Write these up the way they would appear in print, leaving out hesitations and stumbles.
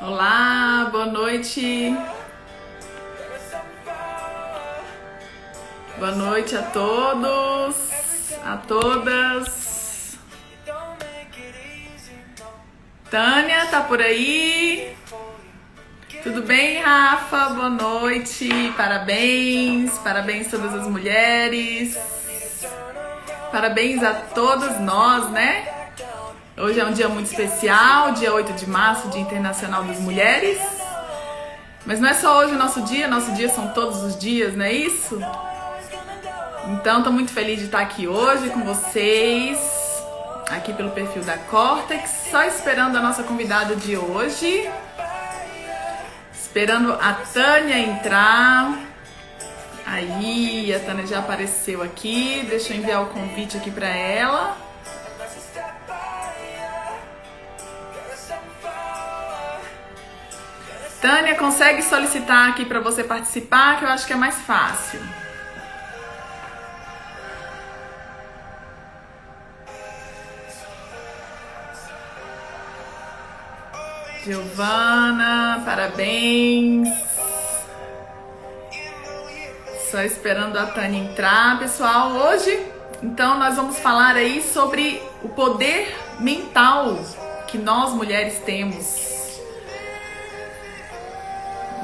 Olá, boa noite. Boa noite a todos, a todas. Tânia, tá por aí? Tudo bem, Rafa? Boa noite. Parabéns, parabéns a todas as mulheres. Parabéns a todos nós, né? Hoje é um dia muito especial, dia 8 de março, Dia Internacional das Mulheres. Mas não é só hoje o nosso dia são todos os dias, não é isso? Então, estou muito feliz de estar aqui hoje com vocês, aqui pelo perfil da Cortex, só esperando a nossa convidada de hoje, esperando a Tânia entrar. Aí, a Tânia já apareceu aqui, deixa eu enviar o convite aqui para ela. Tânia, consegue solicitar aqui para você participar, que eu acho que é mais fácil. Giovana, parabéns. Só esperando a Tânia entrar, pessoal. Hoje, então, nós vamos falar aí sobre o poder mental que nós mulheres temos.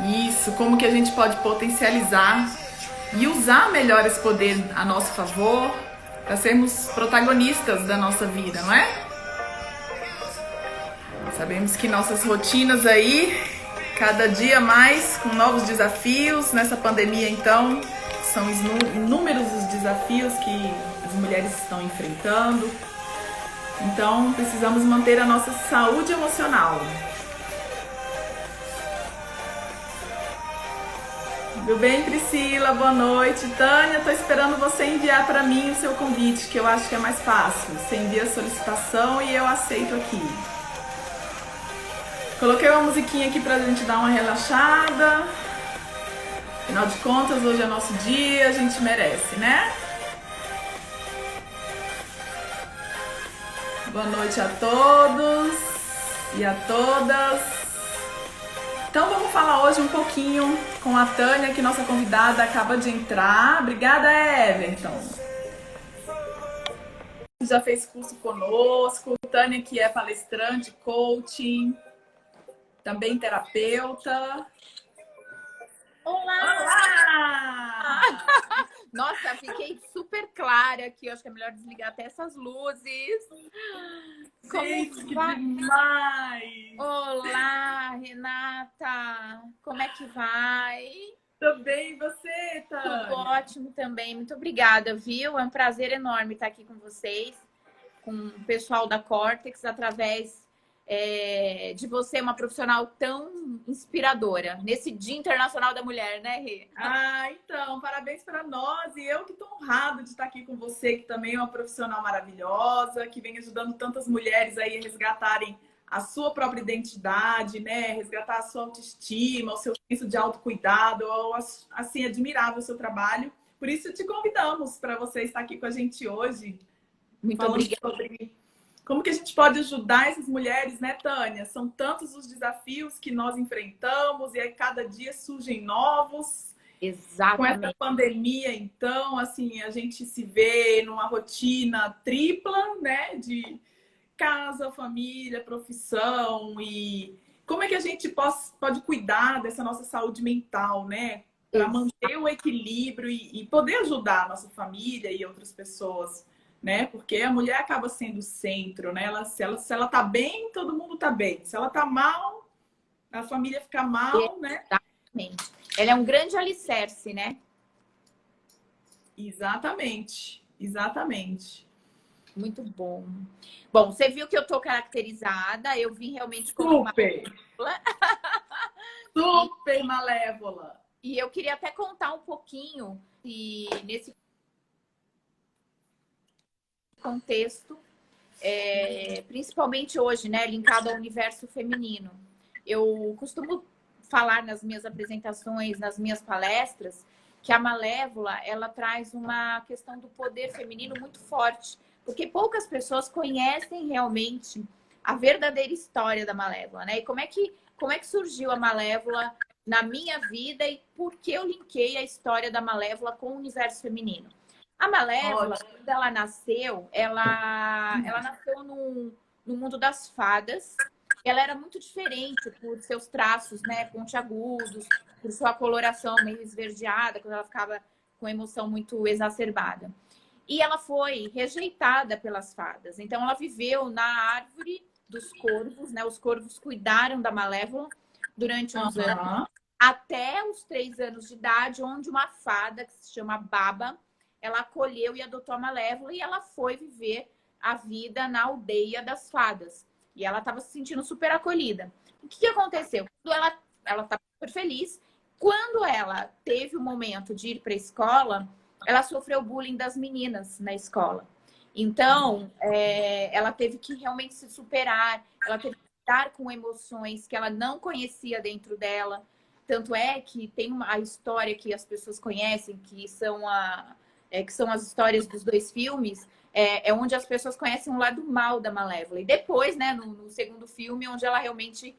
Isso, como que a gente pode potencializar e usar melhor esse poder a nosso favor para sermos protagonistas da nossa vida, não é? Sabemos que nossas rotinas aí, cada dia mais, com novos desafios. Nessa pandemia, então, são inúmeros os desafios que as mulheres estão enfrentando. Então, precisamos manter a nossa saúde emocional. Tudo bem, Priscila? Boa noite. Tânia, estou esperando você enviar para mim o seu convite, que eu acho que é mais fácil. Você envia a solicitação e eu aceito aqui. Coloquei uma musiquinha aqui pra gente dar uma relaxada. Afinal de contas, hoje é nosso dia, a gente merece, né? Boa noite a todos e a todas. Então vamos falar hoje um pouquinho com a Tânia, que nossa convidada acaba de entrar. Obrigada, Everton. Já fez curso conosco. Tânia, que é palestrante, coaching, também terapeuta. Olá! Olá! Nossa, fiquei super clara aqui. Eu acho que é melhor desligar até essas luzes. Gente, que demais! Olá, Renata! Como é que vai? Tudo bem, e você, Tânia? Tudo ótimo também. Muito obrigada, viu? É um prazer enorme estar aqui com vocês, com o pessoal da Cortex, através de você, uma profissional tão inspiradora, nesse Dia Internacional da Mulher, né, Rê? Ah, então, parabéns para nós. E eu que estou honrado de estar aqui com você, que também é uma profissional maravilhosa, que vem ajudando tantas mulheres aí a resgatarem a sua própria identidade, né? Resgatar a sua autoestima, o seu senso de autocuidado. Eu, assim, admirável o seu trabalho. Por isso, te convidamos para você estar aqui com a gente hoje. Muito falando obrigada. sobre como que a gente pode ajudar essas mulheres, né, Tânia? São tantos os desafios que nós enfrentamos e aí cada dia surgem novos. Com essa Exatamente. pandemia, então, assim, a gente se vê numa rotina tripla, né, de casa, família, profissão. E como é que a gente pode cuidar dessa nossa saúde mental, né? Para manter o equilíbrio e poder ajudar a nossa família e outras pessoas, né? Porque a mulher acaba sendo o centro, né? Se ela tá bem, todo mundo tá bem. Se ela tá mal, a família fica mal, né? Exatamente. Ela é um grande alicerce, né? Exatamente, exatamente. Muito bom. Bom, você viu que eu tô caracterizada, eu vim realmente como uma... Super, super malévola. E eu queria até contar um pouquinho e nesse contexto, principalmente hoje, né, linkado ao universo feminino. Eu costumo falar nas minhas apresentações, nas minhas palestras, que a Malévola, ela traz uma questão do poder feminino muito forte, porque poucas pessoas conhecem realmente a verdadeira história da Malévola, né? E como é que surgiu a Malévola na minha vida e por que eu linkei a história da Malévola com o universo feminino. A Malévola, quando ela nasceu, ela nasceu no mundo das fadas. Ela era muito diferente por seus traços, né, pontiagudos, por sua coloração meio esverdeada, quando ela ficava com emoção muito exacerbada. E ela foi rejeitada pelas fadas. Então, ela viveu na árvore dos corvos, né? Os corvos cuidaram da Malévola durante uns anos, até os 3 anos de idade, onde uma fada, que se chama Baba, ela acolheu e adotou a Malévola e ela foi viver a vida na aldeia das fadas. E ela estava se sentindo super acolhida. O que aconteceu? Quando ela estava super feliz. Quando ela teve o momento de ir para a escola, ela sofreu bullying das meninas na escola. Então, ela teve que realmente se superar, ela teve que lidar com emoções que ela não conhecia dentro dela. Tanto é que tem a história que as pessoas conhecem, que são as histórias dos 2 filmes, onde as pessoas conhecem o lado mal da Malévola. E depois, né, no segundo filme, onde ela realmente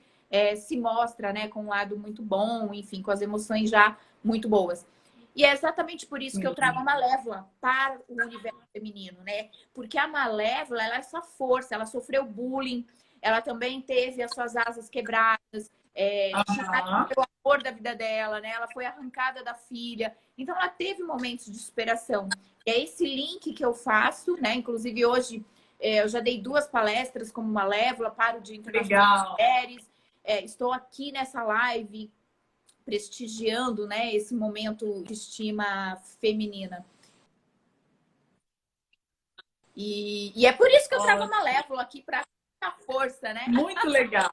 se mostra, né, com um lado muito bom, enfim, com as emoções já muito boas. E é exatamente por isso que eu trago a Malévola para o universo feminino, né? Porque a Malévola, ela é essa força, ela sofreu bullying, ela também teve as suas asas quebradas, o amor da vida dela, né? Ela foi arrancada da filha. Então, ela teve momentos de superação. E é esse link que eu faço, né? Inclusive, hoje, eu já dei 2 palestras como Malévola para o Dia Internacional das Mulheres. Estou aqui nessa live prestigiando, né, esse momento de estima feminina. E é por isso que eu trago a Malévola aqui para dar força, né? Muito legal.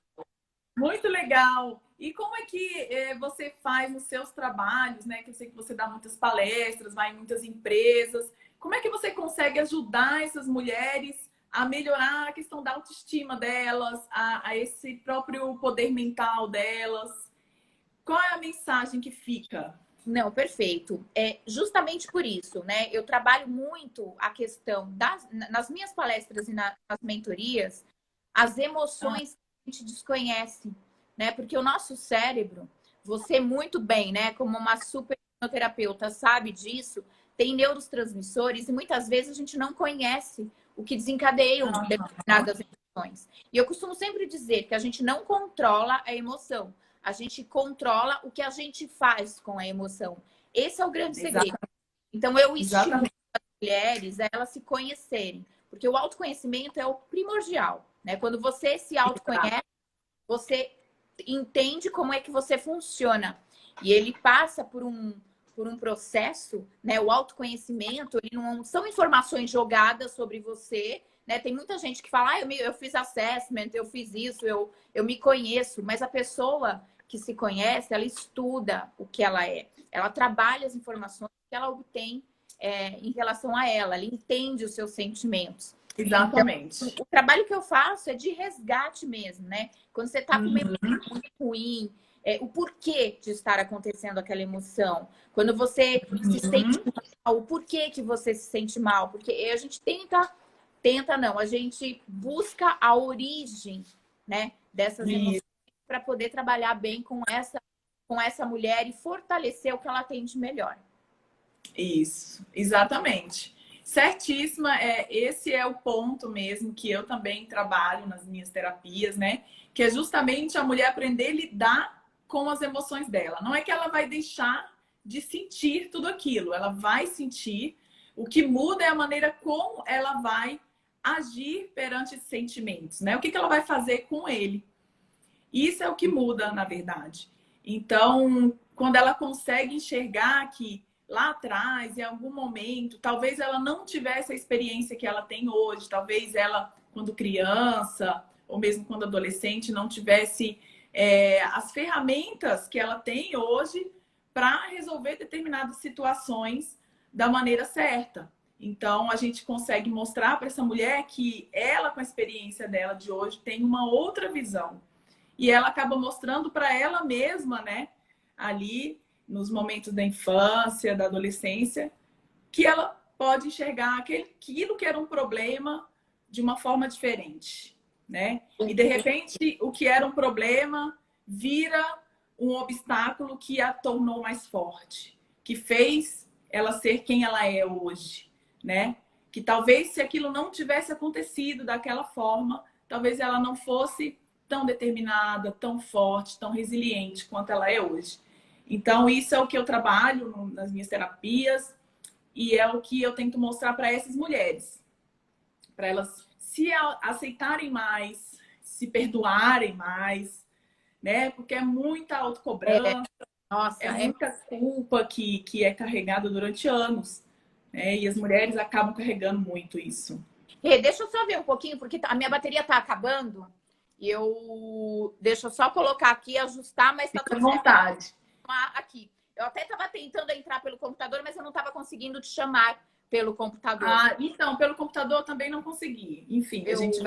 Muito legal. E como é que você faz nos seus trabalhos, né? Que eu sei que você dá muitas palestras, vai em muitas empresas. Como é que você consegue ajudar essas mulheres a melhorar a questão da autoestima delas, a esse próprio poder mental delas? Qual é a mensagem que fica? Não, perfeito. É justamente por isso, né? Eu trabalho muito a questão nas minhas palestras e nas mentorias, as emoções que a gente desconhece, né? Porque o nosso cérebro, você muito bem, né? Como uma super terapeuta sabe disso, tem neurotransmissores e muitas vezes a gente não conhece o que desencadeiam determinadas emoções. E eu costumo sempre dizer que a gente não controla a emoção. A gente controla o que a gente faz com a emoção. Esse é o grande segredo. Então, eu estimulo as mulheres a elas se conhecerem. Porque o autoconhecimento é o primordial, né? Quando você se autoconhece, você entende como é que você funciona. E ele passa por um processo, né? O autoconhecimento, ele não são informações jogadas sobre você, né? Tem muita gente que fala, eu fiz assessment, eu fiz isso, eu me conheço. Mas a pessoa que se conhece, ela estuda o que ela é. Ela trabalha as informações que ela obtém em relação a ela. Ela entende os seus sentimentos. Exatamente. Então, o trabalho que eu faço é de resgate mesmo, né? Quando você está com uma emoção muito ruim, o porquê de estar acontecendo aquela emoção. Quando você se sente mal, o porquê que você se sente mal. Porque a gente a gente busca a origem, né, dessas emoções para poder trabalhar bem com essa mulher e fortalecer o que ela tem de melhor. Isso, exatamente. Certíssima, esse é o ponto mesmo que eu também trabalho nas minhas terapias, né? Que é justamente a mulher aprender a lidar com as emoções dela. Não é que ela vai deixar de sentir tudo aquilo, ela vai sentir. O que muda é a maneira como ela vai agir perante esses sentimentos, né? O que ela vai fazer com ele. Isso é o que muda, na verdade. Então, quando ela consegue enxergar que lá atrás, em algum momento, talvez ela não tivesse a experiência que ela tem hoje, talvez ela, quando criança, ou mesmo quando adolescente, não tivesse as ferramentas que ela tem hoje para resolver determinadas situações da maneira certa. Então, a gente consegue mostrar para essa mulher que ela, com a experiência dela de hoje, tem uma outra visão. E ela acaba mostrando para ela mesma, né, ali nos momentos da infância, da adolescência, que ela pode enxergar aquilo que era um problema de uma forma diferente, né? E de repente o que era um problema vira um obstáculo que a tornou mais forte, que fez ela ser quem ela é hoje, né? Que talvez se aquilo não tivesse acontecido daquela forma, talvez ela não fosse tão determinada, tão forte, tão resiliente quanto ela é hoje. Então, isso é o que eu trabalho nas minhas terapias e é o que eu tento mostrar para essas mulheres, para elas se aceitarem mais, se perdoarem mais, né? Porque é muita autocobrança, Nossa, é muita culpa que é carregada durante anos, né? E as mulheres acabam carregando muito isso. Deixa eu só ver um pouquinho, porque a minha bateria tá acabando. E deixa eu só colocar aqui, ajustar, mas tá Fica à tudo certo. vontade. Aqui. Eu até estava tentando entrar pelo computador, mas eu não estava conseguindo te chamar pelo computador. Então, pelo computador eu também não consegui. Enfim, a gente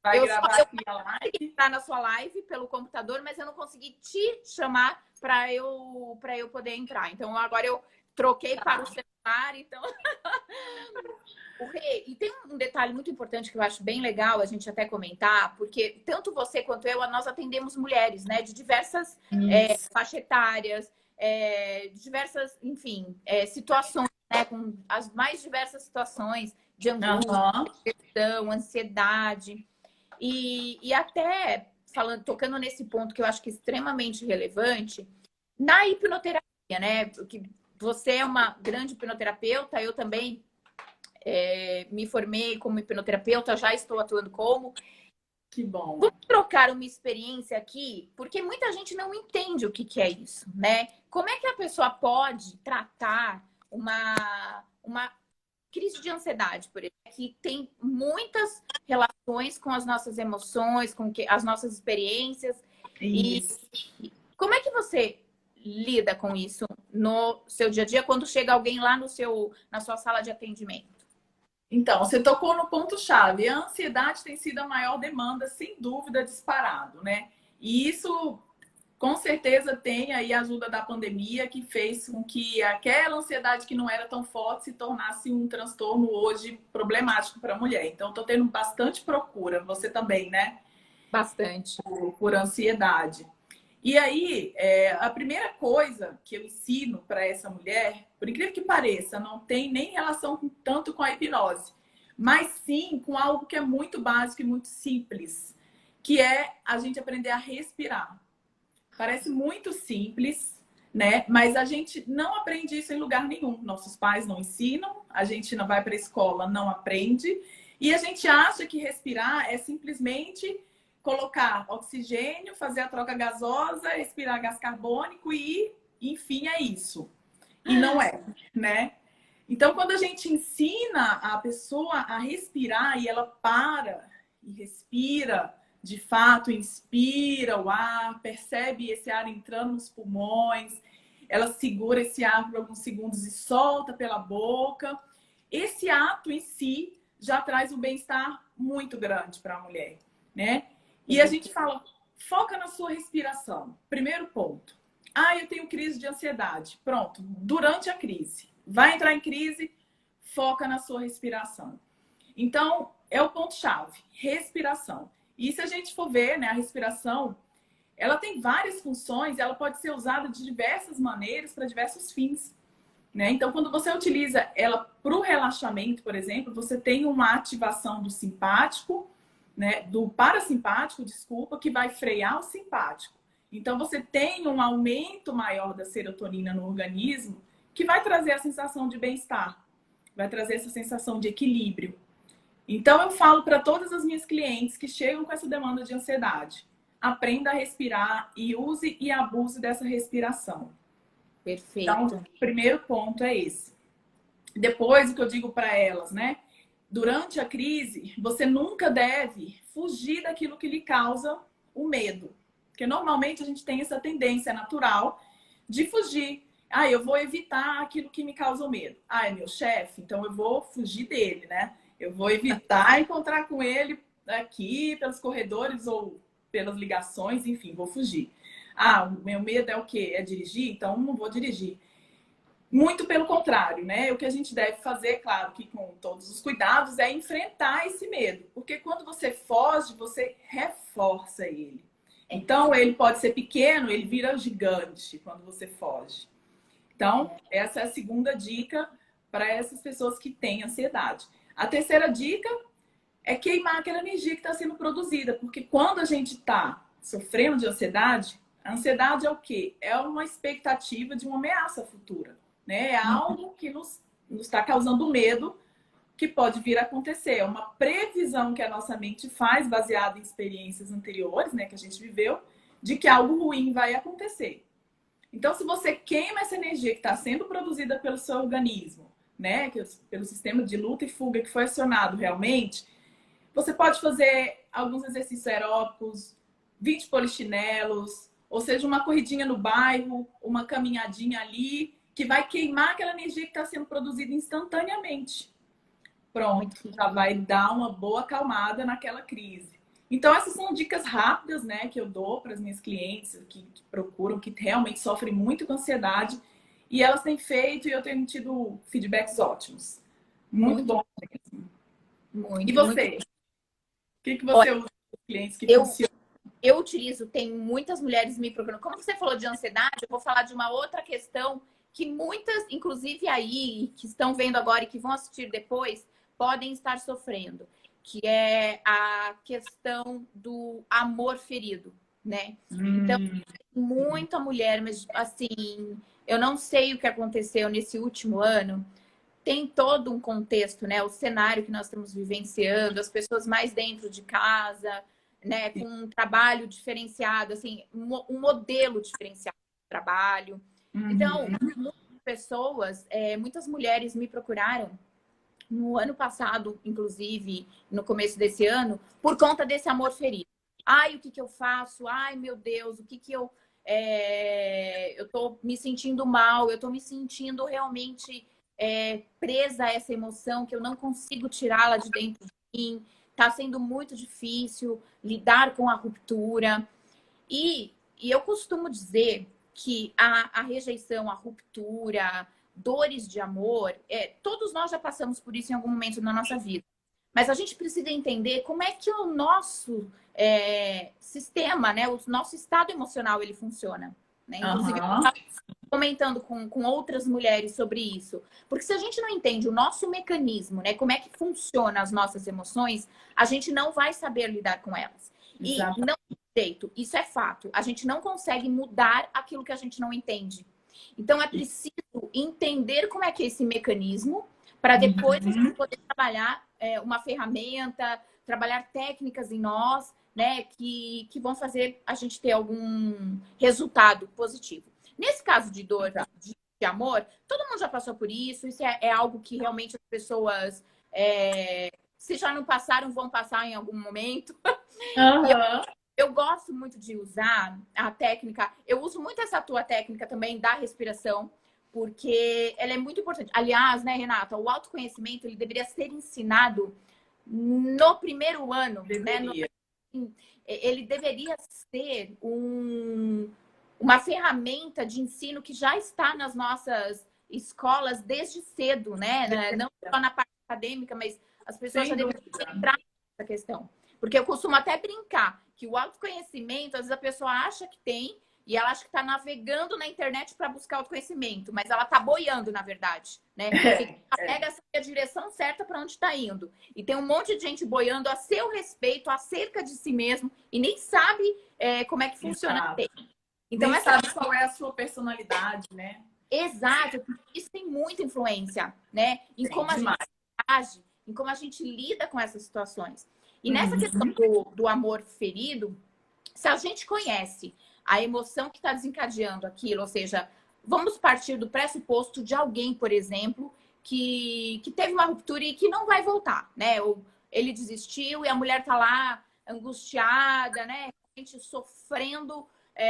vai eu gravar aqui a live. Entrar na sua live pelo computador, mas eu não consegui te chamar para eu poder entrar. Então agora eu troquei para o celular, então e tem um detalhe muito importante que eu acho bem legal a gente até comentar, porque tanto você quanto eu, nós atendemos mulheres, né, de diversas faixas etárias, diversas, enfim, situações, né, com as mais diversas situações de angústia, depressão, ansiedade. E até tocando nesse ponto que eu acho que é extremamente relevante, na hipnoterapia, né? Porque você é uma grande hipnoterapeuta, eu também me formei como hipnoterapeuta, já estou atuando como. Que bom. Vamos trocar uma experiência aqui, porque muita gente não entende o que é isso, né? Como é que a pessoa pode tratar uma crise de ansiedade, por exemplo, que tem muitas relações com as nossas emoções, com as nossas experiências. Isso. E como é que você lida com isso no seu dia a dia quando chega alguém lá na sua sala de atendimento? Então, você tocou no ponto-chave. A ansiedade tem sido a maior demanda, sem dúvida, disparado, né? E isso, com certeza, tem aí a ajuda da pandemia, que fez com que aquela ansiedade que não era tão forte se tornasse um transtorno hoje problemático para a mulher. Então, estou tendo bastante procura. Você também, né? Bastante. Por ansiedade. E aí, a primeira coisa que eu ensino para essa mulher, por incrível que pareça, não tem nem relação tanto com a hipnose, mas sim com algo que é muito básico e muito simples, que é a gente aprender a respirar. Parece muito simples, né? Mas a gente não aprende isso em lugar nenhum. Nossos pais não ensinam, a gente não vai para a escola, não aprende, e a gente acha que respirar é simplesmente colocar oxigênio, fazer a troca gasosa, respirar gás carbônico e, enfim, é isso. E não é, né? Então, quando a gente ensina a pessoa a respirar e ela para e respira, de fato, inspira o ar, percebe esse ar entrando nos pulmões, ela segura esse ar por alguns segundos e solta pela boca. Esse ato em si já traz um bem-estar muito grande para a mulher, né? E a gente fala, foca na sua respiração. Primeiro ponto. Eu tenho crise de ansiedade. Pronto, durante a crise. Vai entrar em crise, foca na sua respiração. Então, é o ponto-chave, respiração. E se a gente for ver, né, a respiração, ela tem várias funções, ela pode ser usada de diversas maneiras para diversos fins, né? Então, quando você utiliza ela para o relaxamento, por exemplo, você tem uma ativação do simpático, né, do parasimpático, desculpa, que vai frear o simpático. Então, você tem um aumento maior da serotonina no organismo, que vai trazer a sensação de bem-estar, vai trazer essa sensação de equilíbrio. Então, eu falo para todas as minhas clientes que chegam com essa demanda de ansiedade, aprenda a respirar e use e abuse dessa respiração. Perfeito. Então, o primeiro ponto é esse. Depois, o que eu digo para elas, né? Durante a crise, você nunca deve fugir daquilo que lhe causa o medo. Porque normalmente a gente tem essa tendência natural de fugir. Eu vou evitar aquilo que me causa o medo. É meu chefe, então eu vou fugir dele, né? Eu vou evitar encontrar com ele aqui pelos corredores ou pelas ligações, enfim, vou fugir. O meu medo é o quê? É dirigir? Então não vou dirigir. Muito pelo contrário, né? O que a gente deve fazer, claro que com todos os cuidados, é enfrentar esse medo. Porque quando você foge, você reforça ele. Então, ele pode ser pequeno, ele vira gigante quando você foge. Então, essa é a segunda dica para essas pessoas que têm ansiedade. A terceira dica é queimar aquela energia que está sendo produzida, porque quando a gente está sofrendo de ansiedade, a ansiedade é o quê? É uma expectativa de uma ameaça futura, né? É algo que nos está causando medo que pode vir a acontecer. É uma previsão que a nossa mente faz, baseada em experiências anteriores, né, que a gente viveu, de que algo ruim vai acontecer. Então, se você queima essa energia que está sendo produzida pelo seu organismo, né, pelo sistema de luta e fuga que foi acionado realmente, você pode fazer alguns exercícios aeróbicos, 20 polichinelos, ou seja, uma corridinha no bairro, uma caminhadinha ali, que vai queimar aquela energia que está sendo produzida instantaneamente. Pronto, já vai dar uma boa acalmada naquela crise. Então, essas são dicas rápidas, né, que eu dou para as minhas clientes que procuram, que realmente sofrem muito com ansiedade. E elas têm feito e eu tenho tido feedbacks ótimos. Muito bom mesmo. Muito, e você? Muito... O que você usa para os clientes que funcionam? Eu utilizo, tem muitas mulheres me procurando. Como você falou de ansiedade, eu vou falar de uma outra questão que muitas, inclusive aí, que estão vendo agora e que vão assistir depois, podem estar sofrendo, que é a questão do amor ferido, né? Então, muita mulher, mas assim, eu não sei o que aconteceu nesse último ano. Tem todo um contexto, né? O cenário que nós estamos vivenciando, as pessoas mais dentro de casa, né? Com um trabalho diferenciado, assim, um modelo diferenciado de trabalho. Então, muitas pessoas, muitas mulheres me procuraram no ano passado, inclusive, no começo desse ano, por conta desse amor ferido. Ai, o que eu faço? Ai, meu Deus, o que eu... eu tô me sentindo mal, eu tô me sentindo realmente presa a essa emoção, que eu não consigo tirá-la de dentro de mim. Tá sendo muito difícil lidar com a ruptura. E eu costumo dizer que a rejeição, a ruptura, dores de amor, todos nós já passamos por isso em algum momento na nossa vida. Mas a gente precisa entender como é que o nosso sistema, né, o nosso estado emocional, ele funciona. Né? Inclusive, eu estava comentando com outras mulheres sobre isso. Porque se a gente não entende o nosso mecanismo, né, como é que funcionam as nossas emoções, a gente não vai saber lidar com elas. Exato. E não tem jeito, isso é fato. A gente não consegue mudar aquilo que a gente não entende. Então, é preciso entender como é que é esse mecanismo para depois a gente poder trabalhar uma ferramenta, trabalhar técnicas em nós, né, que vão fazer a gente ter algum resultado positivo. Nesse caso de dor, de amor, todo mundo já passou por isso. Isso é algo que realmente as pessoas, se já não passaram, vão passar em algum momento. Eu gosto muito de usar a técnica. Eu uso muito essa tua técnica também da respiração, porque ela é muito importante. Aliás, né, Renata, o autoconhecimento ele deveria ser ensinado no primeiro ano. Deveria. Né? Ele deveria ser uma ferramenta de ensino que já está nas nossas escolas desde cedo, né? Não só na parte acadêmica, mas as pessoas já deveriam entrar nessa questão. Porque eu costumo até brincar que o autoconhecimento, às vezes a pessoa acha que tem e ela acha que está navegando na internet para buscar autoconhecimento, mas ela está boiando, na verdade, né? Ela pega a direção certa para onde está indo. E tem um monte de gente boiando a seu respeito, acerca de si mesmo, e nem sabe como é que funciona. Então, nem sabe qual é a sua personalidade, né? Exato. Isso tem muita influência, né? Em como a gente age, em como a gente lida com essas situações. E nessa questão do amor ferido, se a gente conhece a emoção que está desencadeando aquilo, ou seja, vamos partir do pressuposto de alguém, por exemplo, que teve uma ruptura e que não vai voltar, né? Ou ele desistiu e a mulher está lá angustiada, né? Sofrendo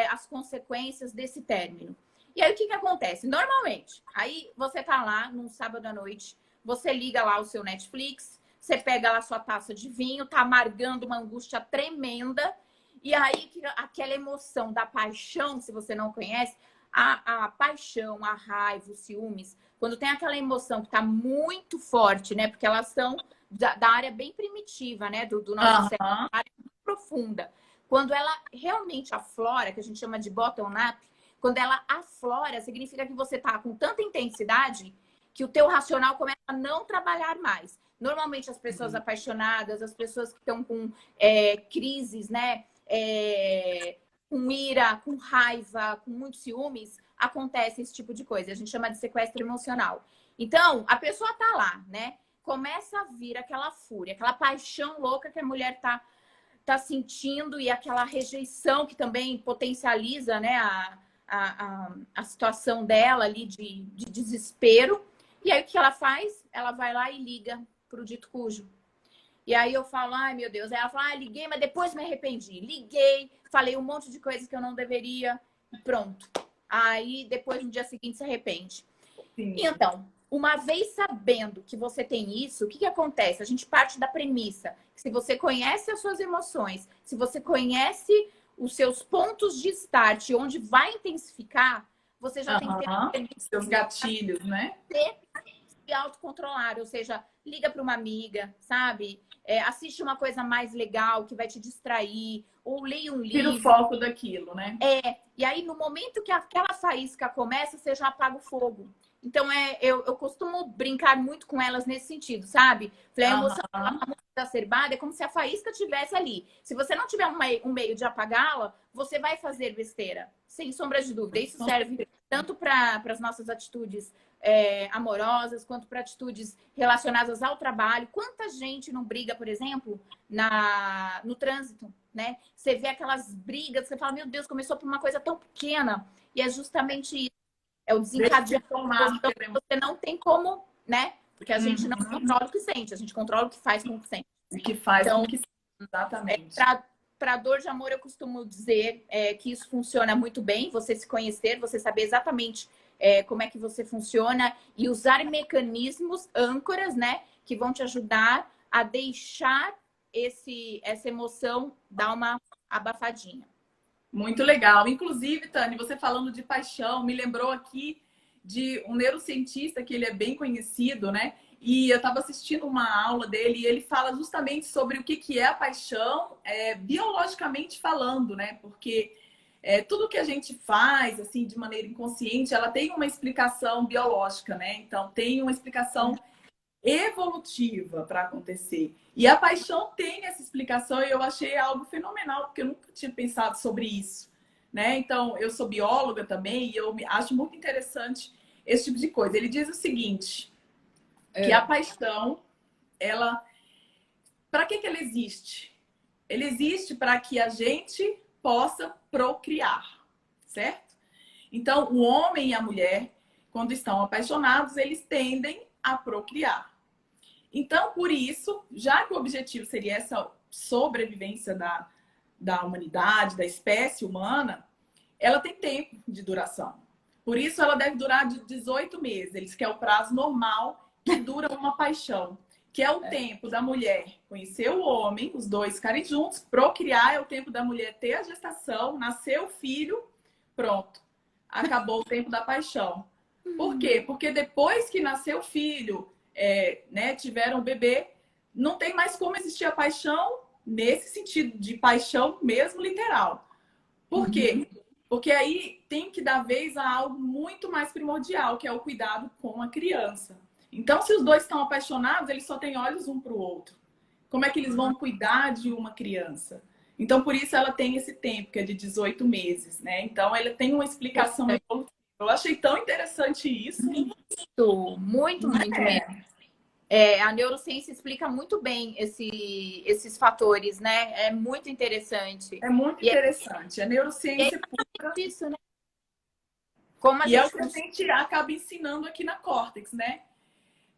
as consequências desse término. E aí, o que acontece? Normalmente, aí você tá lá num sábado à noite, você liga lá o seu Netflix, você pega lá sua taça de vinho, tá amargando uma angústia tremenda, e aí aquela emoção da paixão, se você não conhece, a paixão, a raiva, os ciúmes, quando tem aquela emoção que tá muito forte, né? Porque elas são da área bem primitiva, né? Do nosso cérebro, área muito profunda. Quando ela realmente aflora, que a gente chama de bottom-up, quando ela aflora, significa que você tá com tanta intensidade que o teu racional começa a não trabalhar mais. Normalmente as pessoas apaixonadas, as pessoas que estão com crises, né? Com ira, com raiva, com muitos ciúmes, acontece esse tipo de coisa. A gente chama de sequestro emocional. Então, a pessoa tá lá, né? Começa a vir aquela fúria, aquela paixão louca que a mulher tá sentindo e aquela rejeição que também potencializa, né, a situação dela ali de desespero. E aí o que ela faz? Ela vai lá e liga pro dito cujo. E aí eu falo, ai meu Deus. Aí ela fala, liguei, mas depois me arrependi. Liguei, falei um monte de coisas que eu não deveria e pronto. Aí depois no dia seguinte se arrepende. Sim. Então, uma vez sabendo que você tem isso, o que acontece? A gente parte da premissa que se você conhece as suas emoções, se você conhece os seus pontos de start, onde vai intensificar, você já tem que ter seus gatilhos, né? Se autocontrolar, ou seja, liga para uma amiga, sabe? Assiste uma coisa mais legal que vai te distrair, ou leia um livro. Tira o foco daquilo, né? E aí no momento que aquela faísca começa, você já apaga o fogo. Então, eu costumo brincar muito com elas nesse sentido, sabe? Falei, a emoção muito exacerbada é como se a faísca estivesse ali. Se você não tiver um meio de apagá-la, você vai fazer besteira, sem sombra de dúvida. Isso serve tanto para as nossas atitudes amorosas, quanto para atitudes relacionadas ao trabalho. Quanta gente não briga, por exemplo, no trânsito, né? Você vê aquelas brigas, você fala, meu Deus, começou por uma coisa tão pequena. E é justamente isso. É o desencadeamento. Você não tem como, né? Porque a gente não controla o que sente, a gente controla o que faz com o que sente. O que faz com o que sente, exatamente. Para dor de amor, eu costumo dizer que isso funciona muito bem, você se conhecer, você saber exatamente como é que você funciona e usar mecanismos, âncoras, né? Que vão te ajudar a deixar essa emoção dar uma abafadinha. Muito legal. Inclusive, Tani, você falando de paixão, me lembrou aqui de um neurocientista que ele é bem conhecido, né? E eu estava assistindo uma aula dele e ele fala justamente sobre o que é a paixão, biologicamente falando, né? Porque tudo que a gente faz, assim, de maneira inconsciente, ela tem uma explicação biológica, né? Então, tem uma explicação evolutiva para acontecer. E a paixão tem essa explicação e eu achei algo fenomenal, porque eu nunca tinha pensado sobre isso, né? Então, eu sou bióloga também e eu acho muito interessante esse tipo de coisa. Ele diz o seguinte, que a paixão, ela... Para que ela existe? Ela existe para que a gente possa procriar, certo? Então, o homem e a mulher, quando estão apaixonados, eles tendem a procriar. Então, por isso, já que o objetivo seria essa sobrevivência da humanidade, da espécie humana, ela tem tempo de duração. Por isso, ela deve durar de 18 meses, que é o prazo normal que dura uma paixão, que é o tempo da mulher conhecer o homem, os dois ficarem juntos, procriar é o tempo da mulher ter a gestação, nascer o filho, pronto, acabou o tempo da paixão. Por quê? Porque depois que nasceu o filho, né, tiveram um bebê, não tem mais como existir a paixão nesse sentido de paixão mesmo literal. Por quê? Porque aí tem que dar vez a algo muito mais primordial, que é o cuidado com a criança. Então, se os dois estão apaixonados, eles só têm olhos um para o outro. Como é que eles vão cuidar de uma criança? Então, por isso ela tem esse tempo, que é de 18 meses, né? Então, ela tem uma explicação evolutiva. Eu achei tão interessante isso. Muito mesmo. A neurociência explica muito bem esses fatores, né? É muito interessante. É muito interessante. A neurociência pura. Isso, né? Como é o que a gente acaba ensinando aqui na Córtex, né?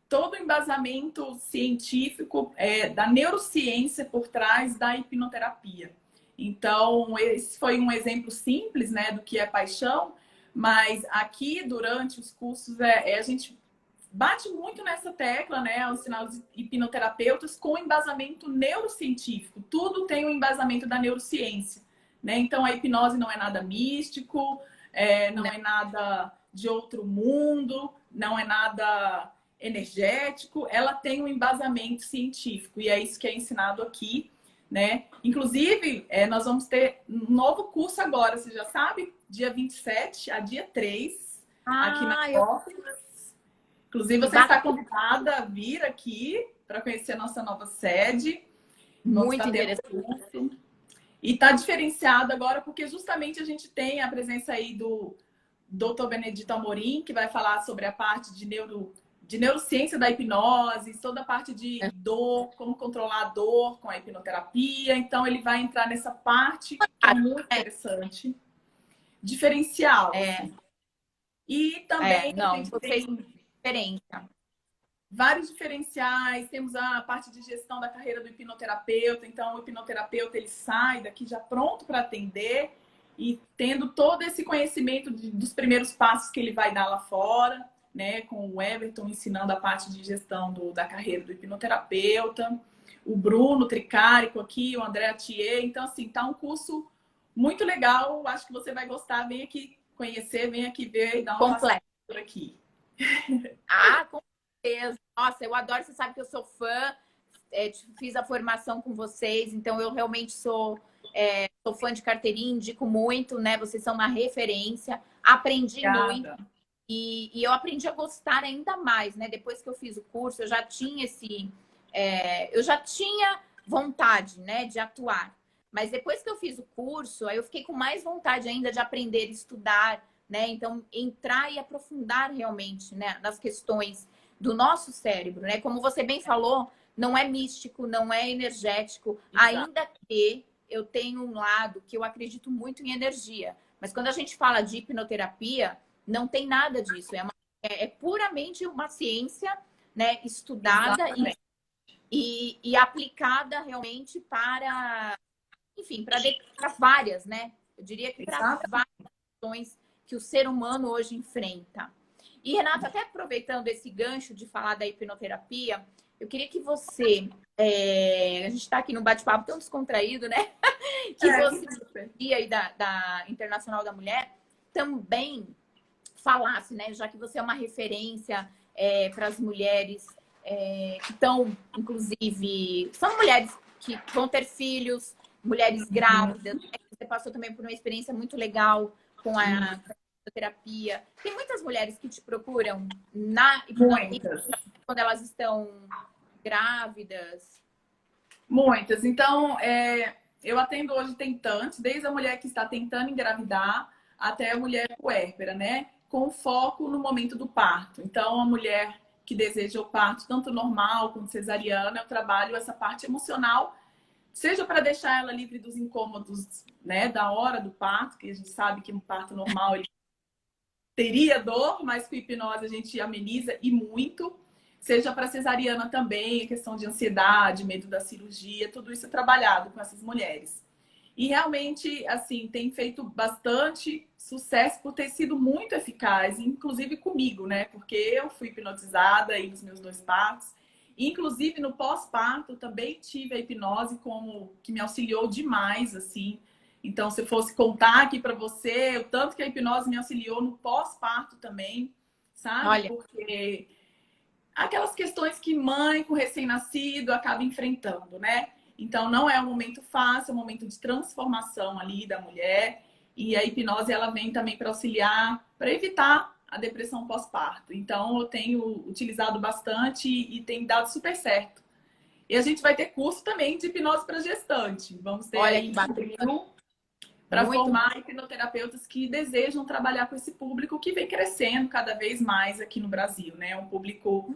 Todo o embasamento científico da neurociência por trás da hipnoterapia. Então, esse foi um exemplo simples, né, do que é paixão, mas aqui, durante os cursos, a gente bate muito nessa tecla, né, ao ensinar os hipnoterapeutas com embasamento neurocientífico. Tudo tem um embasamento da neurociência, né? Então, a hipnose não é nada místico, não é nada de outro mundo, não é nada energético, ela tem um embasamento científico e é isso que é ensinado aqui né? Inclusive, nós vamos ter um novo curso agora, você já sabe? Dia 27 a dia 3, aqui na Ah, Cortex. Inclusive, você está convidada a vir aqui para conhecer a nossa nova sede. Vamos muito estar tendo interessante. curso. E está diferenciado agora porque justamente a gente tem a presença aí do Dr. Benedito Amorim, que vai falar sobre a parte de neurociência da hipnose, toda a parte de dor, como controlar a dor com a hipnoterapia. Então, ele vai entrar nessa parte que é muito interessante. Diferencial, assim. E também a Não, gente vocês tem diferença. vários diferenciais. Temos a parte de gestão da carreira do hipnoterapeuta. Então, o hipnoterapeuta ele sai daqui já pronto para atender e tendo todo esse conhecimento dos primeiros passos que ele vai dar lá fora, né? Com o Everton ensinando a parte de gestão da carreira do hipnoterapeuta, o Bruno Tricárico aqui, o André Atier. Então, assim, tá um curso muito legal. Acho que você vai gostar. Vem aqui conhecer, vem aqui ver e dar uma passada por aqui. Ah, com certeza. Nossa, eu adoro. Você sabe que eu sou fã. Fiz a formação com vocês, então eu realmente sou fã de carteirinha, indico muito, né? Vocês são uma referência. Aprendi muito e eu aprendi a gostar ainda mais, né? Depois que eu fiz o curso, eu já tinha eu já tinha vontade, né, de atuar. Mas depois que eu fiz o curso, aí eu fiquei com mais vontade ainda de aprender, estudar, né? Então, entrar e aprofundar realmente, né, nas questões do nosso cérebro, né? Como você bem falou, não é místico, não é energético, ainda que eu tenho um lado que eu acredito muito em energia. Mas quando a gente fala de hipnoterapia, não tem nada disso. É puramente uma ciência, né, estudada e aplicada realmente para, enfim, para várias, né? Eu diria que para várias questões que o ser humano hoje enfrenta. E, Renata, até aproveitando esse gancho de falar da hipnoterapia, eu queria que você... a gente está aqui num bate-papo tão descontraído, né? Que você, dia aí da Internacional da Mulher, também falasse, né? Já que você é uma referência para as mulheres que estão, inclusive... São mulheres que vão ter filhos, mulheres grávidas. Né? Você passou também por uma experiência muito legal com a terapia. Tem muitas mulheres que te procuram na hipnoterapia quando elas estão grávidas. Muitas. Então, eu atendo hoje tentantes, desde a mulher que está tentando engravidar até a mulher puérpera, né? Com foco no momento do parto. Então, a mulher que deseja o parto, tanto normal quanto cesariana, eu trabalho essa parte emocional, seja para deixar ela livre dos incômodos, né, da hora do parto, que a gente sabe que um parto normal ele teria dor, mas com hipnose a gente ameniza e muito. Seja para cesariana também, questão de ansiedade, medo da cirurgia, tudo isso é trabalhado com essas mulheres. E realmente, assim, tem feito bastante sucesso por ter sido muito eficaz, inclusive comigo, né? Porque eu fui hipnotizada aí nos meus 2 partos. Inclusive no pós-parto também tive a hipnose como que me auxiliou demais, assim. Então, se eu fosse contar aqui para você, o tanto que a hipnose me auxiliou no pós-parto também, sabe? Olha. Porque aquelas questões que mãe com recém-nascido acaba enfrentando, né? Então, não é um momento fácil, é um momento de transformação ali da mulher. E a hipnose, ela vem também para auxiliar, para evitar a depressão pós-parto. Então, eu tenho utilizado bastante e tem dado super certo. E a gente vai ter curso também de hipnose para gestante. Vamos ter aí para formar hipnoterapeutas que desejam trabalhar com esse público que vem crescendo cada vez mais aqui no Brasil, né? Um público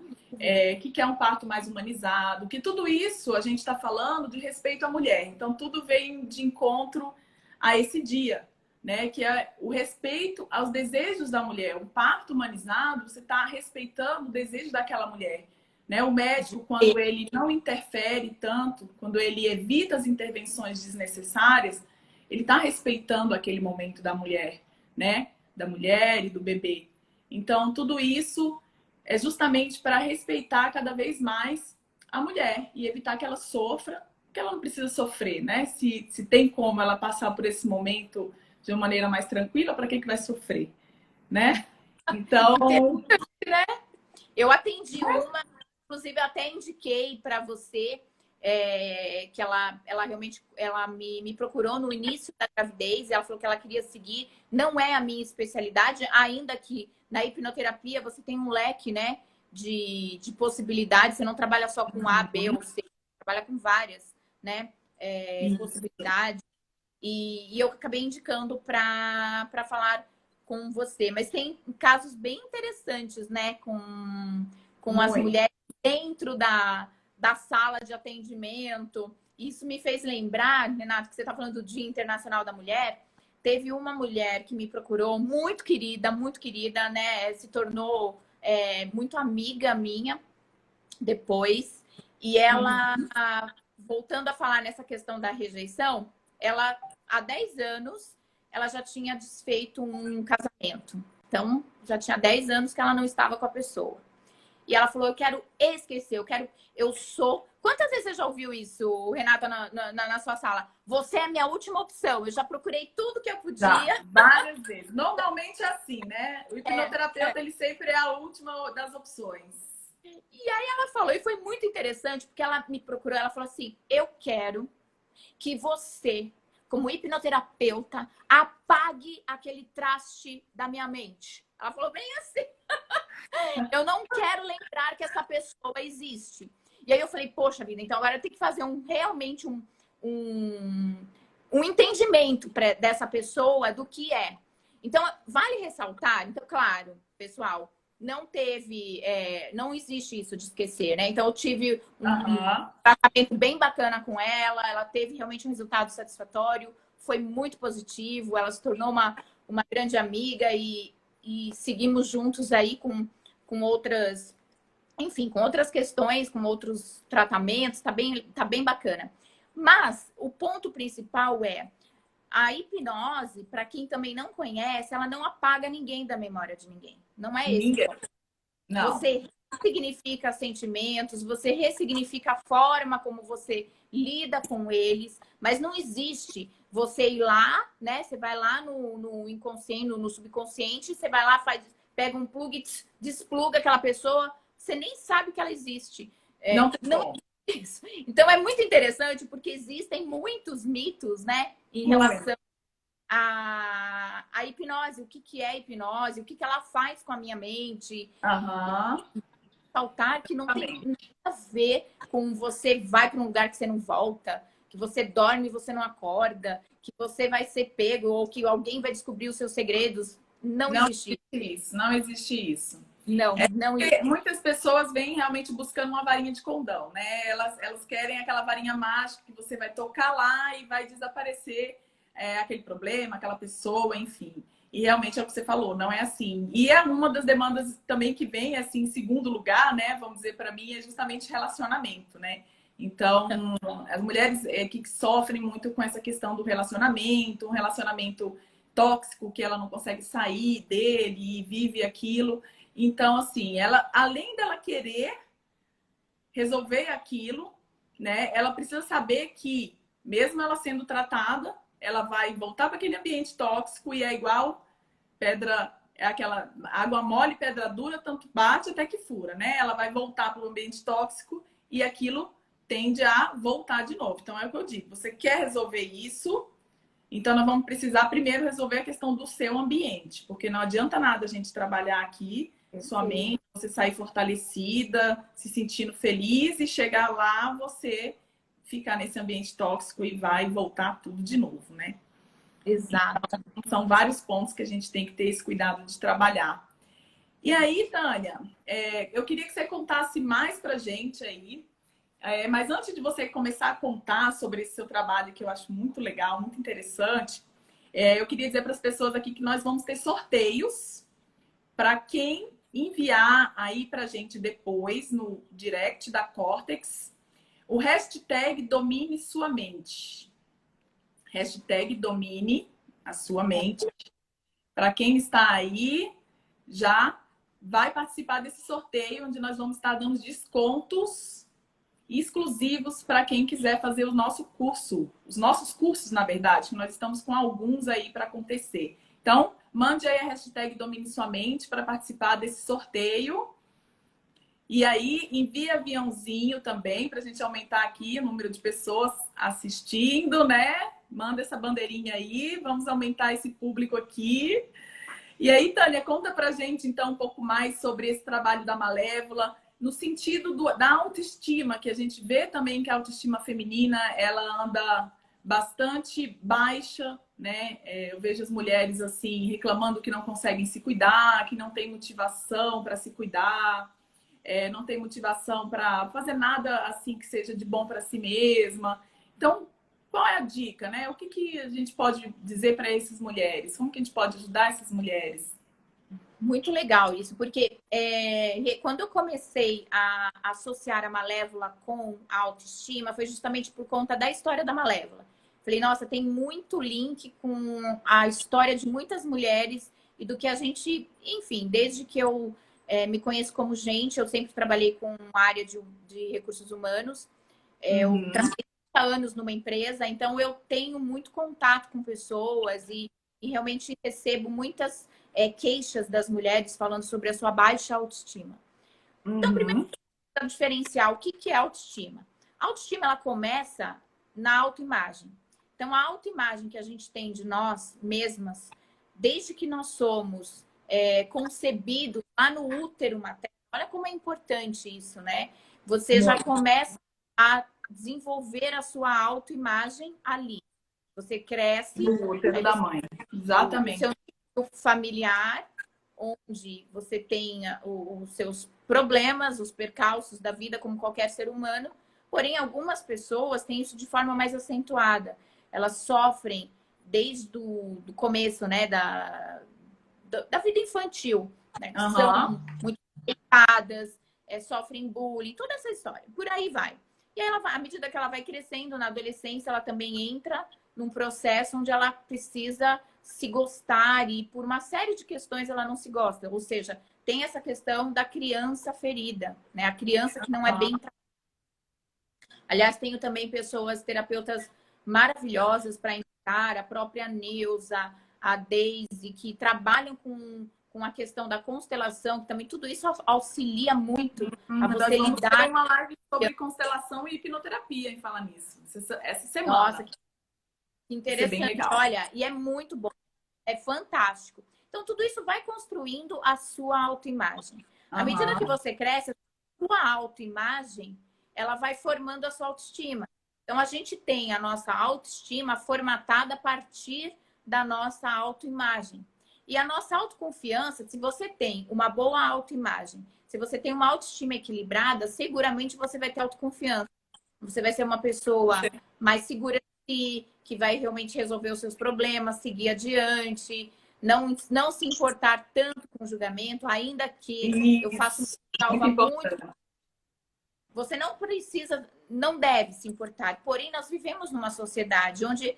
que quer um parto mais humanizado, que tudo isso a gente está falando de respeito à mulher. Então, tudo vem de encontro a esse dia, né? Que é o respeito aos desejos da mulher. Um parto humanizado, você está respeitando o desejo daquela mulher. Né? O médico, quando ele não interfere tanto, quando ele evita as intervenções desnecessárias, ele está respeitando aquele momento da mulher, né? Da mulher e do bebê. Então, tudo isso é justamente para respeitar cada vez mais a mulher e evitar que ela sofra, porque ela não precisa sofrer, né? Se tem como ela passar por esse momento de uma maneira mais tranquila, para que vai sofrer, né? Então... Eu atendi uma, inclusive até indiquei para você que ela realmente me procurou no início da gravidez, e ela falou que ela queria seguir. Não é a minha especialidade, ainda que na hipnoterapia você tem um leque, né, de possibilidades. Você não trabalha só com A, B ou C, trabalha com várias, né, possibilidades. E eu acabei indicando para falar com você. Mas tem casos bem interessantes, né, com as mulheres dentro da sala de atendimento. Isso me fez lembrar, Renato, que você está falando do Dia Internacional da Mulher. Teve uma mulher que me procurou, muito querida, né? Se tornou muito amiga minha depois. E ela, voltando a falar nessa questão da rejeição, ela, há 10 anos, ela já tinha desfeito um casamento. Então, já tinha 10 anos que ela não estava com a pessoa. E ela falou, eu quero esquecer, eu sou... Quantas vezes você já ouviu isso, Renata, na sua sala? Você é a minha última opção, eu já procurei tudo que eu podia. Já, várias vezes. Normalmente é assim, né? O hipnoterapeuta, ele sempre é a última das opções. E aí ela falou, e foi muito interessante, porque ela me procurou, ela falou assim, eu quero que você, como hipnoterapeuta, apague aquele traste da minha mente. Ela falou bem assim. Eu não quero lembrar que essa pessoa existe. E aí eu falei, poxa vida, então agora eu tenho que fazer realmente um entendimento dessa pessoa do que é. Então, vale ressaltar, então, claro, pessoal, não existe isso de esquecer, né? Então, eu tive um tratamento bem bacana com ela teve realmente um resultado satisfatório, foi muito positivo, ela se tornou uma grande amiga e seguimos juntos aí com outras, enfim, com outras questões, com outros tratamentos, tá bem bacana. Mas o ponto principal é a hipnose, para quem também não conhece, ela não apaga ninguém da memória de ninguém. Não é esse o ponto. Não. Você ressignifica sentimentos, você ressignifica a forma como você lida com eles, mas não existe você ir lá, né? Você vai lá no inconsciente, no subconsciente, você vai lá, pega um plug e despluga aquela pessoa, você nem sabe que ela existe. Não isso. Então é muito interessante porque existem muitos mitos, né, em relação à hipnose. O que é hipnose? O que ela faz com a minha mente? Saltar que não tem nada a ver com você vai para um lugar que você não volta, que você dorme e você não acorda, que você vai ser pego ou que alguém vai descobrir os seus segredos. Não existe isso. Não existe isso. Não existe. Muitas pessoas vêm realmente buscando uma varinha de condão, né? Elas querem aquela varinha mágica que você vai tocar lá e vai desaparecer aquele problema, aquela pessoa, enfim. E realmente é o que você falou, não é assim. E é uma das demandas também que vem, assim, em segundo lugar, né? Vamos dizer, para mim, é justamente relacionamento, né? Então, as mulheres que sofrem muito com essa questão do relacionamento, um relacionamento tóxico, que ela não consegue sair dele e vive aquilo. Então, assim, ela, além dela querer resolver aquilo, né? Ela precisa saber que, mesmo ela sendo tratada, ela vai voltar para aquele ambiente tóxico e é igual pedra, é aquela água mole, pedra dura, tanto bate até que fura, né? Ela vai voltar para o ambiente tóxico e aquilo tende a voltar de novo. Então é o que eu digo, você quer resolver isso, então nós vamos precisar primeiro resolver a questão do seu ambiente, porque não adianta nada a gente trabalhar aqui, sua mente, você sair fortalecida, se sentindo feliz e chegar lá, você ficar nesse ambiente tóxico e vai voltar tudo de novo, né? Exato. Então, são vários pontos que a gente tem que ter esse cuidado de trabalhar. E aí, Tânia, eu queria que você contasse mais pra gente aí, mas antes de você começar a contar sobre esse seu trabalho, que eu acho muito legal, muito interessante, eu queria dizer para as pessoas aqui que nós vamos ter sorteios para quem enviar aí pra gente depois no direct da Cortex o hashtag Domine Sua Mente. Hashtag Domine a Sua Mente. Para quem está aí, já vai participar desse sorteio, onde nós vamos estar dando descontos exclusivos para quem quiser fazer o nosso curso. Os nossos cursos, na verdade, que nós estamos com alguns aí para acontecer. Então, mande aí a hashtag Domine Sua Mente para participar desse sorteio. E aí, envia aviãozinho também, para a gente aumentar aqui o número de pessoas assistindo, né? Manda essa bandeirinha aí, vamos aumentar esse público aqui. E aí, Tânia, conta pra gente, então, um pouco mais sobre esse trabalho da Malévola, no sentido da autoestima, que a gente vê também que a autoestima feminina, ela anda bastante baixa, né? Eu vejo as mulheres, assim, reclamando que não conseguem se cuidar, que não tem motivação para se cuidar, não tem motivação para fazer nada assim que seja de bom para si mesma. Então, qual é a dica, né? O que, que a gente pode dizer para essas mulheres? Como que a gente pode ajudar essas mulheres? Muito legal isso, porque quando eu comecei a associar a Malévola com a autoestima, foi justamente por conta da história da Malévola. Falei, nossa, tem muito link com a história de muitas mulheres e do que a gente, enfim, desde que eu me conheço como gente, eu sempre trabalhei com a área de recursos humanos. Eu trabalhei 30 anos numa empresa, então eu tenho muito contato com pessoas e realmente recebo muitas queixas das mulheres falando sobre a sua baixa autoestima. Então, primeiro, para diferenciar o que é autoestima. A autoestima, ela começa na autoimagem. Então, a autoimagem que a gente tem de nós mesmas, desde que nós somos concebidos lá no útero materno, olha como é importante isso, né? Você já começa a desenvolver a sua autoimagem ali. Você cresce no útero da mãe. Exatamente. Seu familiar, onde você tenha os seus problemas, os percalços da vida, como qualquer ser humano. Porém, algumas pessoas têm isso de forma mais acentuada. Elas sofrem desde o começo, né, da vida infantil, né? São muito peitadas, sofrem bullying, toda essa história. Por aí vai. E aí, à medida que ela vai crescendo na adolescência, ela também entra num processo onde ela precisa se gostar e por uma série de questões ela não se gosta. Ou seja, tem essa questão da criança ferida, né? A criança que não é bem tratada. Aliás, tenho também pessoas, terapeutas maravilhosas para indicar, a própria Neuza, a Daisy, que trabalham com a questão da constelação, que também tudo isso auxilia muito a você lidar. Tem uma live sobre constelação e hipnoterapia em falar nisso. Essa semana. Nossa, que interessante. Olha, e é muito bom. É fantástico. Então, tudo isso vai construindo a sua autoimagem. À medida que você cresce, a sua autoimagem, ela vai formando a sua autoestima. Então, a gente tem a nossa autoestima formatada a partir da nossa autoimagem. E a nossa autoconfiança, se você tem uma boa autoimagem, se você tem uma autoestima equilibrada, seguramente você vai ter autoconfiança. Você vai ser uma pessoa mais segura de si, que vai realmente resolver os seus problemas, seguir adiante, não se importar tanto com o julgamento, ainda que eu faça muito. Você não precisa, não deve se importar. Porém, nós vivemos numa sociedade onde,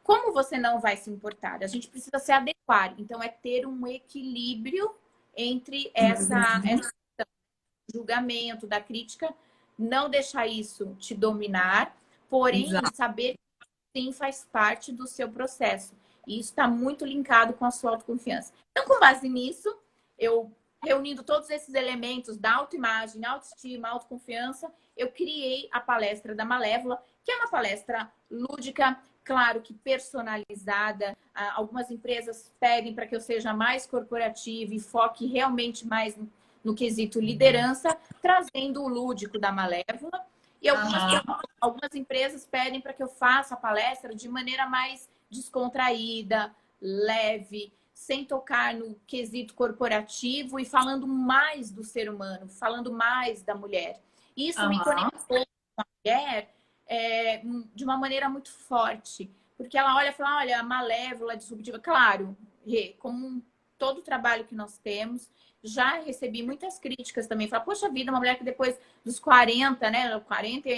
como você não vai se importar? A gente precisa se adequar. Então, é ter um equilíbrio entre essa julgamento, da crítica, não deixar isso te dominar, porém, saber que sim faz parte do seu processo. E isso está muito linkado com a sua autoconfiança. Então, com base nisso, eu reunindo todos esses elementos da autoimagem, autoestima, autoconfiança, eu criei a palestra da Malévola, que é uma palestra lúdica, claro que personalizada. Algumas empresas pedem para que eu seja mais corporativa e foque realmente mais no quesito liderança, trazendo o lúdico da Malévola. E algumas empresas pedem para que eu faça a palestra de maneira mais descontraída, leve, sem tocar no quesito corporativo e falando mais do ser humano, falando mais da mulher. Isso me conectou com a mulher de uma maneira muito forte, porque ela olha e fala, olha, a Malévola, disruptiva. Claro, como todo o trabalho que nós temos, já recebi muitas críticas também. Fala, poxa vida, uma mulher que depois dos 40, né? 40,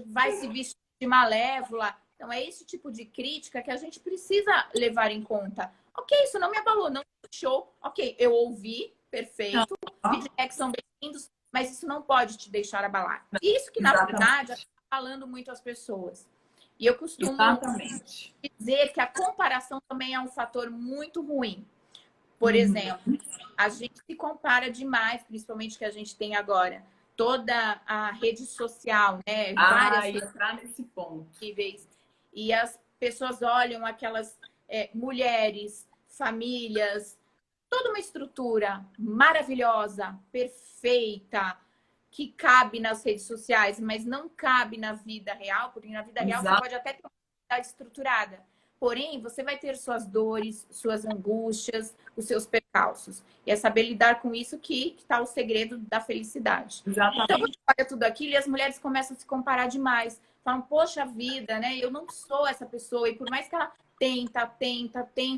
vai se vestir de Malévola. Então, é esse tipo de crítica que a gente precisa levar em conta. Ok, isso não me abalou, não me puxou. Ok, eu ouvi, perfeito. Feedbacks são bem-vindos, mas isso não pode te deixar abalar. Isso que, na verdade, está falando muito às pessoas. E eu costumo dizer que a comparação também é um fator muito ruim. Por exemplo, a gente se compara demais, principalmente que a gente tem agora toda a rede social, né? Várias redes entrar nesse ponto. possíveis. E as pessoas olham aquelas mulheres, famílias, toda uma estrutura maravilhosa, perfeita, que cabe nas redes sociais, mas não cabe na vida real, porque na vida real você pode até ter uma vida estruturada. Porém, você vai ter suas dores, suas angústias, os seus percalços. E é saber lidar com isso que está o segredo da felicidade. Exatamente. Então, você olha tudo aquilo e as mulheres começam a se comparar demais. Falam, poxa vida, né? Eu não sou essa pessoa. E por mais que ela tenta,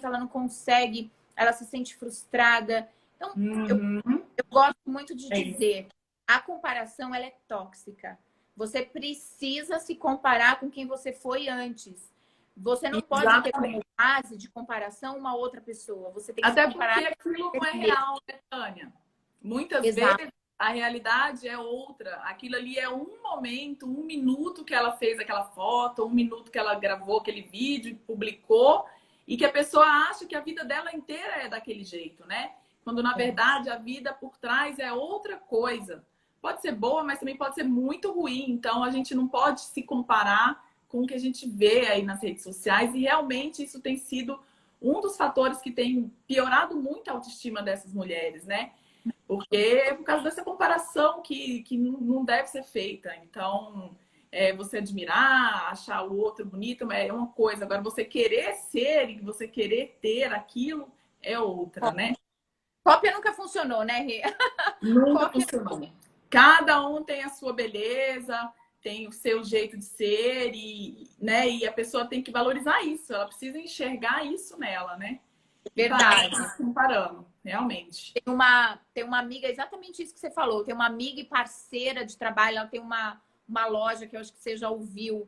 ela não consegue, ela se sente frustrada. Então, eu gosto muito de dizer, a comparação, ela é tóxica. Você precisa se comparar com quem você foi antes. Você não pode ter como base de comparação uma outra pessoa. Você tem que até se comparar. porque aquilo não é real, né, Tânia? Muitas vezes a realidade é outra. Aquilo ali é um momento, um minuto que ela fez aquela foto, um minuto que ela gravou aquele vídeo e publicou, e que a pessoa acha que a vida dela inteira é daquele jeito, né? Quando, na verdade, a vida por trás é outra coisa. Pode ser boa, mas também pode ser muito ruim. Então, a gente não pode se comparar com o que a gente vê aí nas redes sociais. E, realmente, isso tem sido um dos fatores que tem piorado muito a autoestima dessas mulheres, né? Porque é por causa dessa comparação que não deve ser feita. Então, você admirar, achar o outro bonito é uma coisa. Agora, você querer ser e você querer ter aquilo é outra, né? Cópia nunca funcionou, né, Rê? Nunca funcionou. Cada um tem a sua beleza, tem o seu jeito de ser né, e a pessoa tem que valorizar isso. Ela precisa enxergar isso nela, né? Verdade. Tá comparando, realmente. Tem uma amiga, exatamente isso que você falou. Tem uma amiga e parceira de trabalho, ela tem uma loja que eu acho que você já ouviu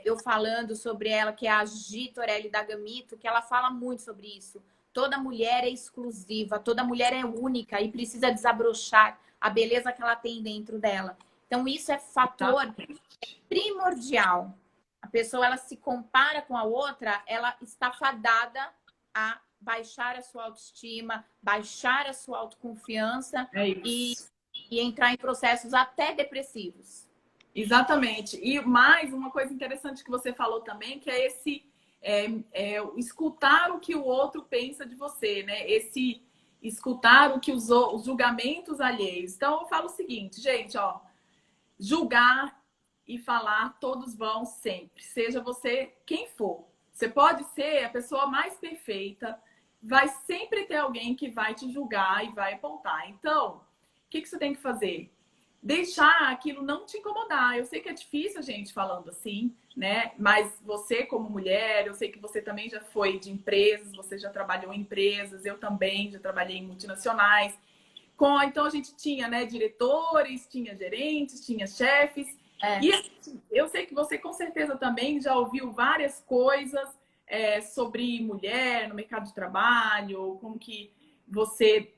eu falando sobre ela, que é a Gi Torelli da Gamito, que ela fala muito sobre isso. Toda mulher é exclusiva, toda mulher é única e precisa desabrochar a beleza que ela tem dentro dela. Então, isso é fator primordial. A pessoa, ela se compara com a outra, ela está fadada a baixar a sua autoestima, baixar a sua autoconfiança e entrar em processos até depressivos. Exatamente. E mais uma coisa interessante que você falou também, que é esse escutar o que o outro pensa de você, né? Esse escutar o que os julgamentos alheios. Então, eu falo o seguinte, gente, ó, julgar e falar todos vão sempre, seja você quem for. Você pode ser a pessoa mais perfeita, vai sempre ter alguém que vai te julgar e vai apontar. Então, o que você tem que fazer? Deixar aquilo não te incomodar. Eu sei que é difícil a gente falando assim, né? Mas você como mulher, eu sei que você também já foi de empresas, você já trabalhou em empresas, eu também já trabalhei em multinacionais. Então a gente tinha, né, diretores, tinha gerentes, tinha chefes. E eu sei que você com certeza também já ouviu várias coisas sobre mulher no mercado de trabalho, como que você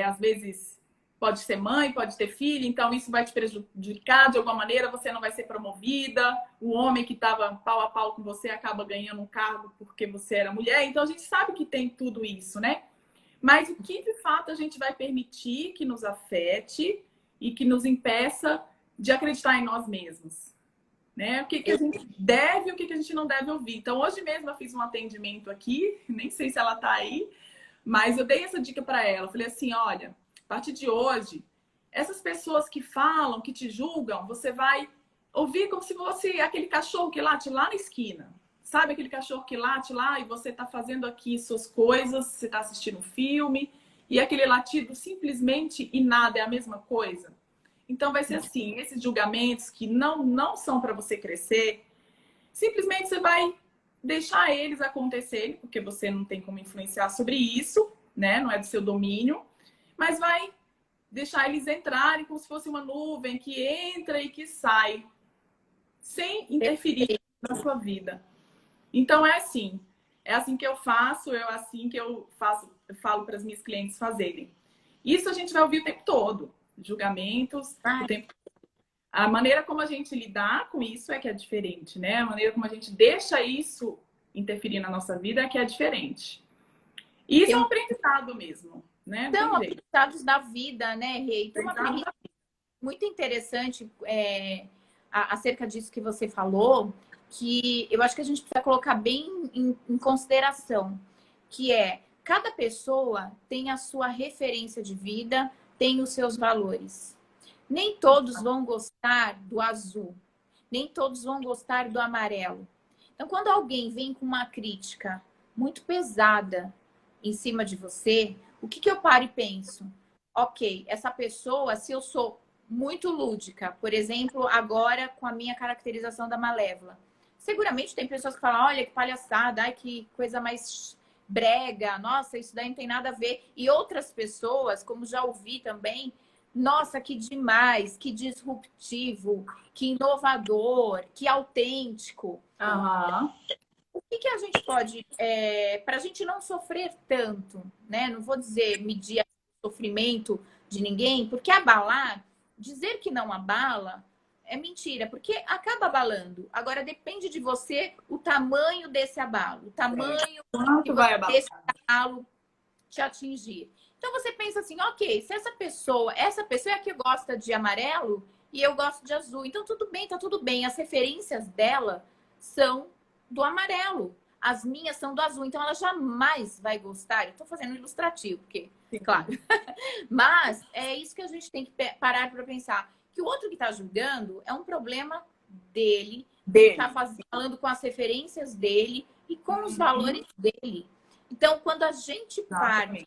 às vezes pode ser mãe, pode ter filho, então isso vai te prejudicar de alguma maneira, você não vai ser promovida, o homem que estava pau a pau com você acaba ganhando um cargo porque você era mulher, então a gente sabe que tem tudo isso, né? Mas o que de fato a gente vai permitir que nos afete e que nos impeça de acreditar em nós mesmos? Né? O que a gente deve e o que a gente não deve ouvir. Então, hoje mesmo eu fiz um atendimento aqui, nem sei se ela está aí, mas eu dei essa dica para ela. Eu falei assim, olha, a partir de hoje, essas pessoas que falam, que te julgam, você vai ouvir como se fosse aquele cachorro que late lá na esquina. Sabe aquele cachorro que late lá e você está fazendo aqui suas coisas, você está assistindo um filme e aquele latido simplesmente e nada é a mesma coisa? Então vai ser assim, esses julgamentos que não são para você crescer, simplesmente você vai deixar eles acontecerem, porque você não tem como influenciar sobre isso, né? Não é do seu domínio, mas vai deixar eles entrarem como se fosse uma nuvem que entra e que sai, sem interferir na sua vida. Então é assim que eu faço, é assim que eu falo para as minhas clientes fazerem. Isso a gente vai ouvir o tempo todo, julgamentos, o tempo todo. A maneira como a gente lidar com isso é que é diferente, né? A maneira como a gente deixa isso interferir na nossa vida é que é diferente. Isso é um aprendizado mesmo, né? Não São tem jeito. aprendizados da vida, né, Rei? Tem uma Aprendizado premissa muito interessante acerca disso que você falou, que eu acho que a gente precisa colocar bem em consideração, que é cada pessoa tem a sua referência de vida, tem os seus valores. Nem todos vão gostar do azul, nem todos vão gostar do amarelo. Então, quando alguém vem com uma crítica muito pesada em cima de você, o que eu paro e penso? Ok, essa pessoa, se eu sou muito lúdica, por exemplo, agora com a minha caracterização da Malévola, seguramente tem pessoas que falam, olha que palhaçada, ai que coisa mais brega, nossa, isso daí não tem nada a ver. E outras pessoas, como já ouvi também, nossa, que demais, que disruptivo, que inovador, que autêntico. Aham. O que a gente pode, para a gente não sofrer tanto, né? Não vou dizer medir o sofrimento de ninguém, porque abalar, dizer que não abala é mentira, porque acaba abalando. Agora depende de você o tamanho desse abalo, o tamanho que Quanto você vai abalar? deixa esse abalo te atingir. Então você pensa assim, ok, se essa pessoa é a que gosta de amarelo e eu gosto de azul, então tudo bem, tá tudo bem. As referências dela são do amarelo. As minhas são do azul, então ela jamais vai gostar. Eu tô fazendo um ilustrativo, porque, claro. Mas é isso que a gente tem que parar para pensar. Que o outro que tá julgando é um problema dele, tá falando com as referências dele e com os valores dele. Então, quando a gente parte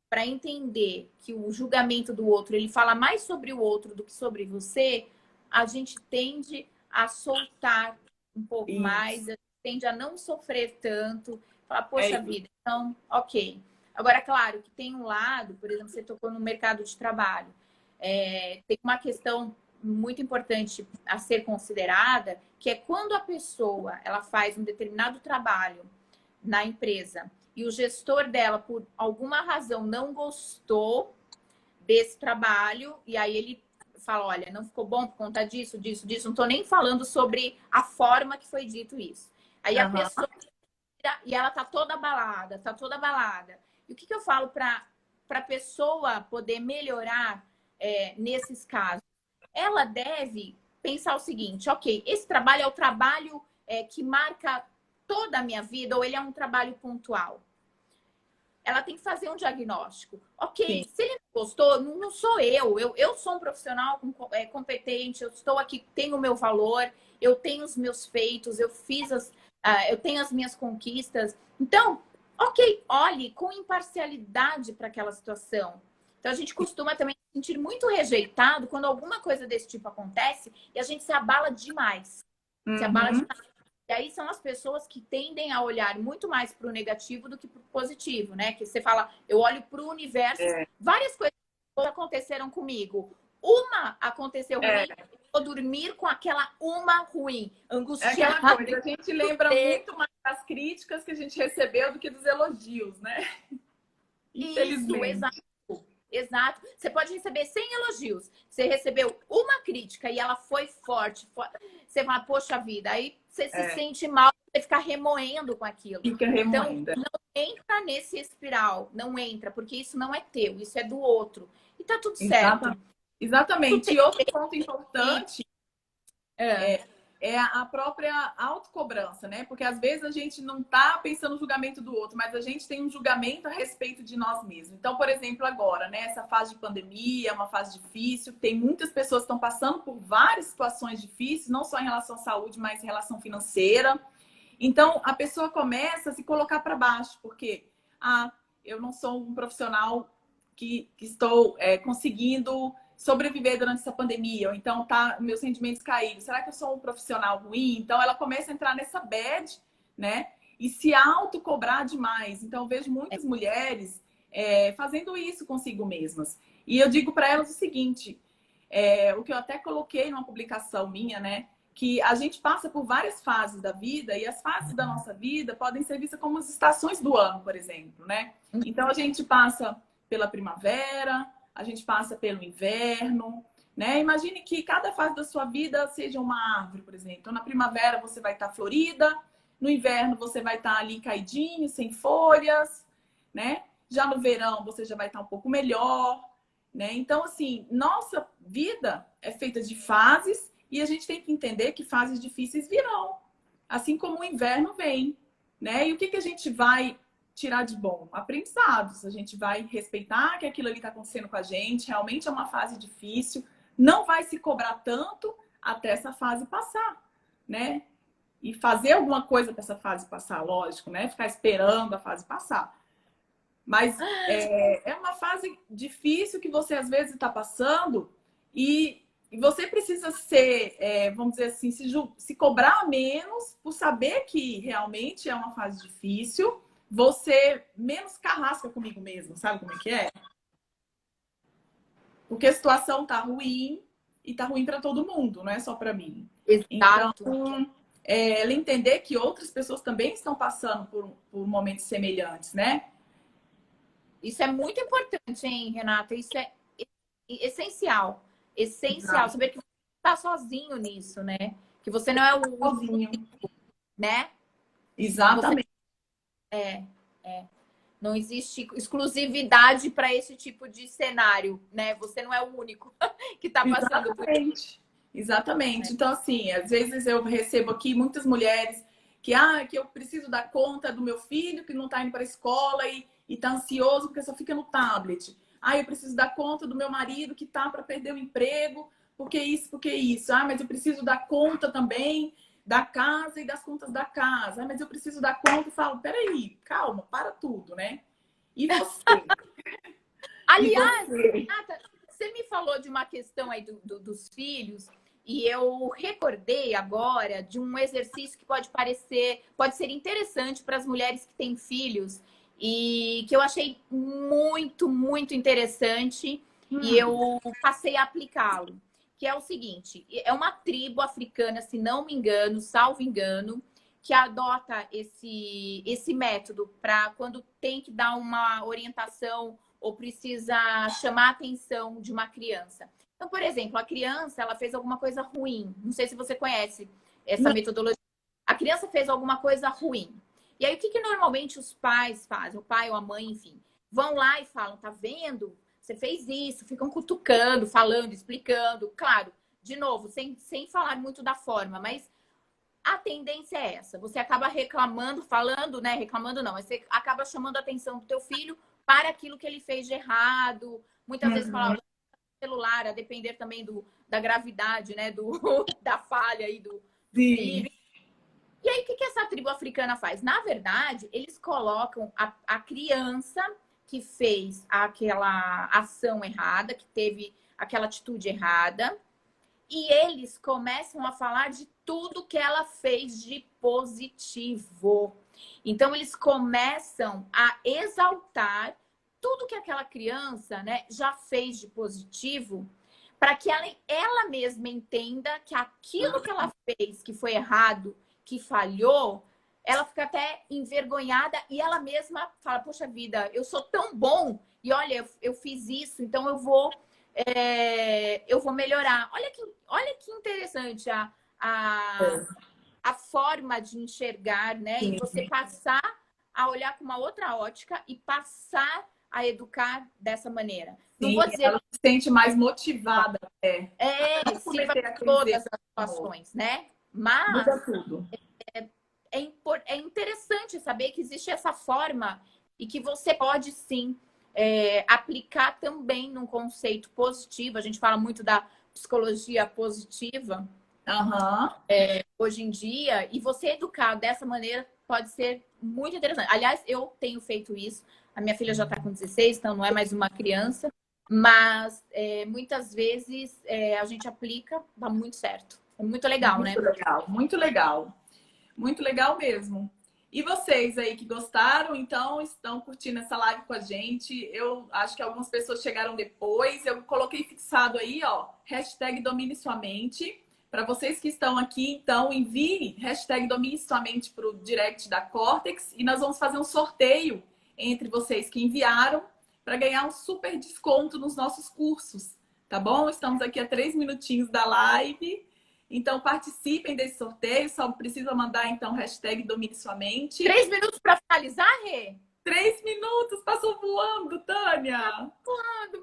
para entender que o julgamento do outro ele fala mais sobre o outro do que sobre você, a gente tende a soltar um pouco mais, a gente tende a não sofrer tanto, falar, poxa vida, então, ok. Agora, claro que tem um lado, por exemplo, você tocou no mercado de trabalho, tem uma questão muito importante a ser considerada, que é quando a pessoa ela faz um determinado trabalho na empresa e o gestor dela, por alguma razão, não gostou desse trabalho, e aí ele fala, olha, não ficou bom por conta disso, disso, disso, não estou nem falando sobre a forma que foi dito isso. Aí a pessoa, e ela tá toda abalada, tá toda abalada. E o que eu falo para a pessoa poder melhorar nesses casos? Ela deve pensar o seguinte, ok, esse trabalho é o trabalho que marca toda a minha vida ou ele é um trabalho pontual? Ela tem que fazer um diagnóstico. Ok, sim. Se ele não gostou, não sou eu. Eu sou um profissional competente, eu estou aqui, tenho o meu valor, eu tenho os meus feitos, eu tenho as minhas conquistas. Então, ok, olhe com imparcialidade para aquela situação. Então, a gente costuma também se sentir muito rejeitado quando alguma coisa desse tipo acontece e a gente se abala demais. Se abala demais. E aí são as pessoas que tendem a olhar muito mais para o negativo do que para o positivo, né? Que você fala, eu olho para o universo, várias coisas aconteceram comigo. Uma aconteceu ruim, eu vou dormir com aquela uma ruim, angustiada. É aquela coisa, a gente lembra muito mais das críticas que a gente recebeu do que dos elogios, né? Infelizmente. Isso, exato. Você pode receber 100 elogios. Você recebeu uma crítica e ela foi forte. Você fala, poxa vida, aí você se sente mal, você fica remoendo com aquilo. Fica remoendo. Então, não entra nesse espiral. Não entra, porque isso não é teu, isso é do outro. E tá tudo certo. Exatamente. E outro ponto importante é a própria autocobrança, né? Porque às vezes a gente não tá pensando no julgamento do outro, mas a gente tem um julgamento a respeito de nós mesmos. Então, por exemplo, agora, né? Essa fase de pandemia é uma fase difícil, tem muitas pessoas que estão passando por várias situações difíceis, não só em relação à saúde, mas em relação financeira. Então, a pessoa começa a se colocar para baixo, porque eu não sou um profissional que estou conseguindo sobreviver durante essa pandemia, ou então meus rendimentos caíram. Será que eu sou um profissional ruim? Então ela começa a entrar nessa bad, né? E se autocobrar demais. Então eu vejo muitas mulheres fazendo isso consigo mesmas. E eu digo para elas o seguinte, o que eu até coloquei numa publicação minha, né? Que a gente passa por várias fases da vida e as fases da nossa vida podem ser vistas como as estações do ano, por exemplo, né? Então a gente passa pela primavera, a gente passa pelo inverno, né? Imagine que cada fase da sua vida seja uma árvore, por exemplo. Então, na primavera você vai estar florida, no inverno você vai estar ali caidinho, sem folhas, né? Já no verão você já vai estar um pouco melhor, né? Então, assim, nossa vida é feita de fases e a gente tem que entender que fases difíceis virão, assim como o inverno vem, né? E o que que a gente vai tirar de bom? Aprendizados. A gente vai respeitar que aquilo ali está acontecendo com a gente, realmente é uma fase difícil, não vai se cobrar tanto até essa fase passar, né? E fazer alguma coisa para essa fase passar, lógico, né? Ficar esperando a fase passar. Mas é uma fase difícil que você às vezes está passando e você precisa ser, vamos dizer assim, se cobrar menos por saber que realmente é uma fase difícil, você menos carrasca comigo mesmo, sabe como é que é? Porque a situação tá ruim e tá ruim para todo mundo, não é só para mim. Exato. Então, ela entender que outras pessoas também estão passando por momentos semelhantes, né? Isso é muito importante, hein, Renata? Isso é essencial. Essencial. Saber que você está sozinho nisso, né? Que você não é o Sozinho. né? Exatamente. Não existe exclusividade para esse tipo de cenário, né? Você não é o único que está passando por isso. Exatamente. Então, assim, às vezes eu recebo aqui muitas mulheres que eu preciso dar conta do meu filho que não está indo para a escola e tá ansioso porque só fica no tablet. Ah, eu preciso dar conta do meu marido que tá para perder o emprego, porque isso, porque isso. Ah, mas eu preciso dar conta também da casa e das contas da casa. Ah, mas eu preciso dar conta e falo, peraí, calma, para tudo, né? E você? Aliás, Renata, você me falou de uma questão aí dos filhos, e eu recordei agora de um exercício que pode ser interessante para as mulheres que têm filhos, e que eu achei muito, muito interessante, e eu passei a aplicá-lo. Que é o seguinte: é uma tribo africana, se não me engano, salvo engano, que adota esse método para quando tem que dar uma orientação ou precisa chamar a atenção de uma criança. Então, por exemplo, a criança ela fez alguma coisa ruim. Não sei se você conhece essa metodologia. A criança fez alguma coisa ruim. E aí, o que normalmente os pais fazem? O pai ou a mãe, enfim, vão lá e falam, tá vendo? Você fez isso. Ficam cutucando, falando, explicando. Claro, de novo, sem falar muito da forma, mas a tendência é essa. Você acaba reclamando, falando, né? Reclamando não, mas você acaba chamando a atenção do teu filho para aquilo que ele fez de errado. Muitas vezes falava celular, a depender também da gravidade, né? Da falha aí do filho. E aí, o que essa tribo africana faz? Na verdade, eles colocam a criança que fez aquela ação errada, que teve aquela atitude errada, e eles começam a falar de tudo que ela fez de positivo. Então, eles começam a exaltar tudo que aquela criança, né, já fez de positivo, para que ela mesma entenda que aquilo que ela fez, que foi errado, que falhou, ela fica até envergonhada e ela mesma fala, poxa vida, eu sou tão bom e olha, eu fiz isso, então eu vou melhorar. Olha que interessante a forma de enxergar, né? E você passar a olhar com uma outra ótica e passar a educar dessa maneira. Não vou dizer ela se sente mais motivada. Sim, para todas as situações, né? Mas muda tudo. É interessante saber que existe essa forma e que você pode sim aplicar também num conceito positivo. A gente fala muito da psicologia positiva hoje em dia, e você educar dessa maneira pode ser muito interessante. Aliás, eu tenho feito isso. A minha filha já está com 16, então não é mais uma criança, mas muitas vezes a gente aplica, dá muito certo. É muito legal, muito né? Muito legal, muito legal. Muito legal mesmo. E vocês aí que gostaram, então, estão curtindo essa live com a gente. Eu acho que algumas pessoas chegaram depois. Eu coloquei fixado aí, ó, hashtag Domine Sua Mente. Para vocês que estão aqui, então, envie hashtag Domine Sua Mente para o direct da Cortex e nós vamos fazer um sorteio entre vocês que enviaram para ganhar um super desconto nos nossos cursos, tá bom? Estamos aqui a 3 minutinhos da live. Então, participem desse sorteio. Só precisa mandar, então, hashtag Domine Sua Mente. 3 minutos para finalizar, Rê? 3 minutos para voando, Tânia!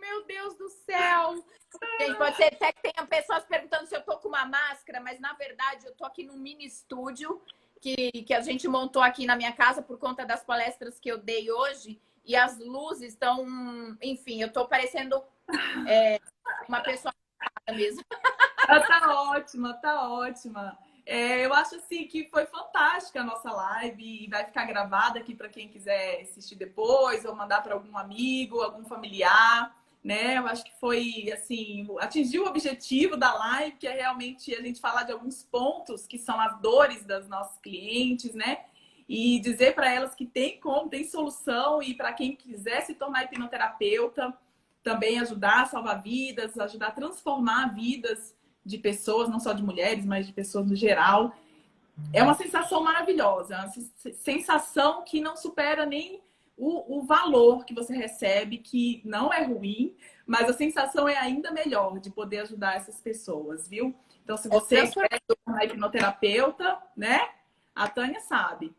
Meu Deus do céu! Gente, pode ser até que tenha pessoas perguntando se eu tô com uma máscara, mas na verdade eu tô aqui num mini estúdio que a gente montou aqui na minha casa por conta das palestras que eu dei hoje. E as luzes estão... Enfim, eu tô parecendo uma pessoa mesmo. Tá ótima, tá ótima. Eu acho assim que foi fantástica a nossa live e vai ficar gravada aqui para quem quiser assistir depois ou mandar para algum amigo, algum familiar, né? Eu acho que foi assim, atingiu o objetivo da live, que é realmente a gente falar de alguns pontos que são as dores das nossas clientes, né? E dizer para elas que tem como, tem solução, e para quem quiser se tornar hipnoterapeuta, também ajudar a salvar vidas, ajudar a transformar vidas de pessoas, não só de mulheres, mas de pessoas no geral. É uma sensação maravilhosa, uma sensação que não supera nem o valor que você recebe, que não é ruim, mas a sensação é ainda melhor de poder ajudar essas pessoas, viu? Então, se você quer ser uma hipnoterapeuta, né? A Tânia sabe.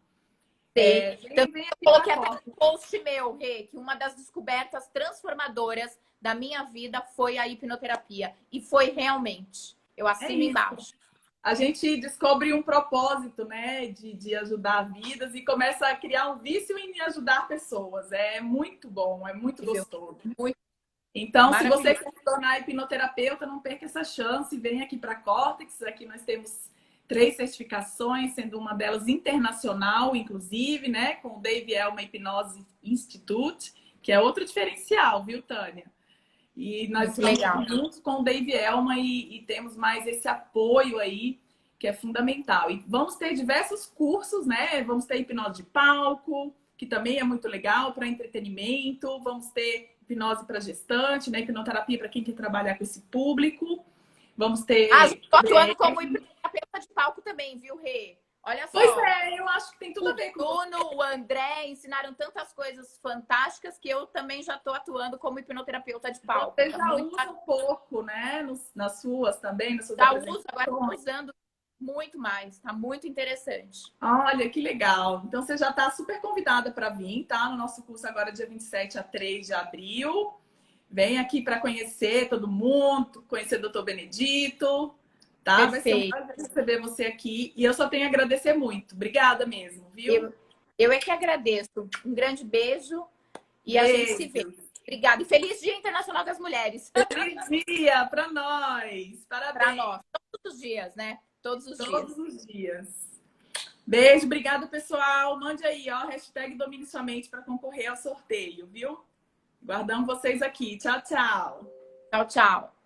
Então, eu coloquei até um post meu, Rê, que uma das descobertas transformadoras da minha vida foi a hipnoterapia. E foi realmente. Eu assino embaixo. A gente descobre um propósito, né, de ajudar vidas e começa a criar um vício em ajudar pessoas. É muito bom, é muito gostoso. Muito então, se você quer se tornar hipnoterapeuta, não perca essa chance. Vem aqui para a Cortex. Aqui nós temos 3 certificações, sendo uma delas internacional, inclusive, né? Com o Dave Elma Hipnose Institute, que é outro diferencial, viu, Tânia? E nós estamos juntos com o Dave Elma e temos mais esse apoio aí, que é fundamental. E vamos ter diversos cursos, né? Vamos ter hipnose de palco, que também é muito legal para entretenimento. Vamos ter hipnose para gestante, né? Hipnoterapia para quem quer trabalhar com esse público. Vamos ter... estou atuando como hipnoterapeuta de palco também, viu, Rê? Olha só. Pois é, eu acho que tem tudo a ver com o Bruno, o André ensinaram tantas coisas fantásticas que eu também já estou atuando como hipnoterapeuta de palco. Você já usa um pouco, né? Nas suas também, nas suas apresentações. Agora estou usando muito mais. Está muito interessante. Olha, que legal. Então, você já está super convidada para vir, tá? No nosso curso agora, dia 27 a 3 de abril. Vem aqui para conhecer todo mundo, conhecer o Dr. Benedito, tá? Vai ser um prazer receber você aqui. E eu só tenho a agradecer muito. Obrigada mesmo, viu? Eu é que agradeço. Um grande beijo e a gente se vê. Obrigada. E feliz Dia Internacional das Mulheres. Feliz dia para nós. Parabéns. Para nós. Todos os dias, né? Todos os dias. Beijo, obrigada, pessoal. Mande aí, ó, hashtag Domine Sua Mente para concorrer ao sorteio, viu? Guardamos vocês aqui. Tchau, tchau. Tchau, tchau.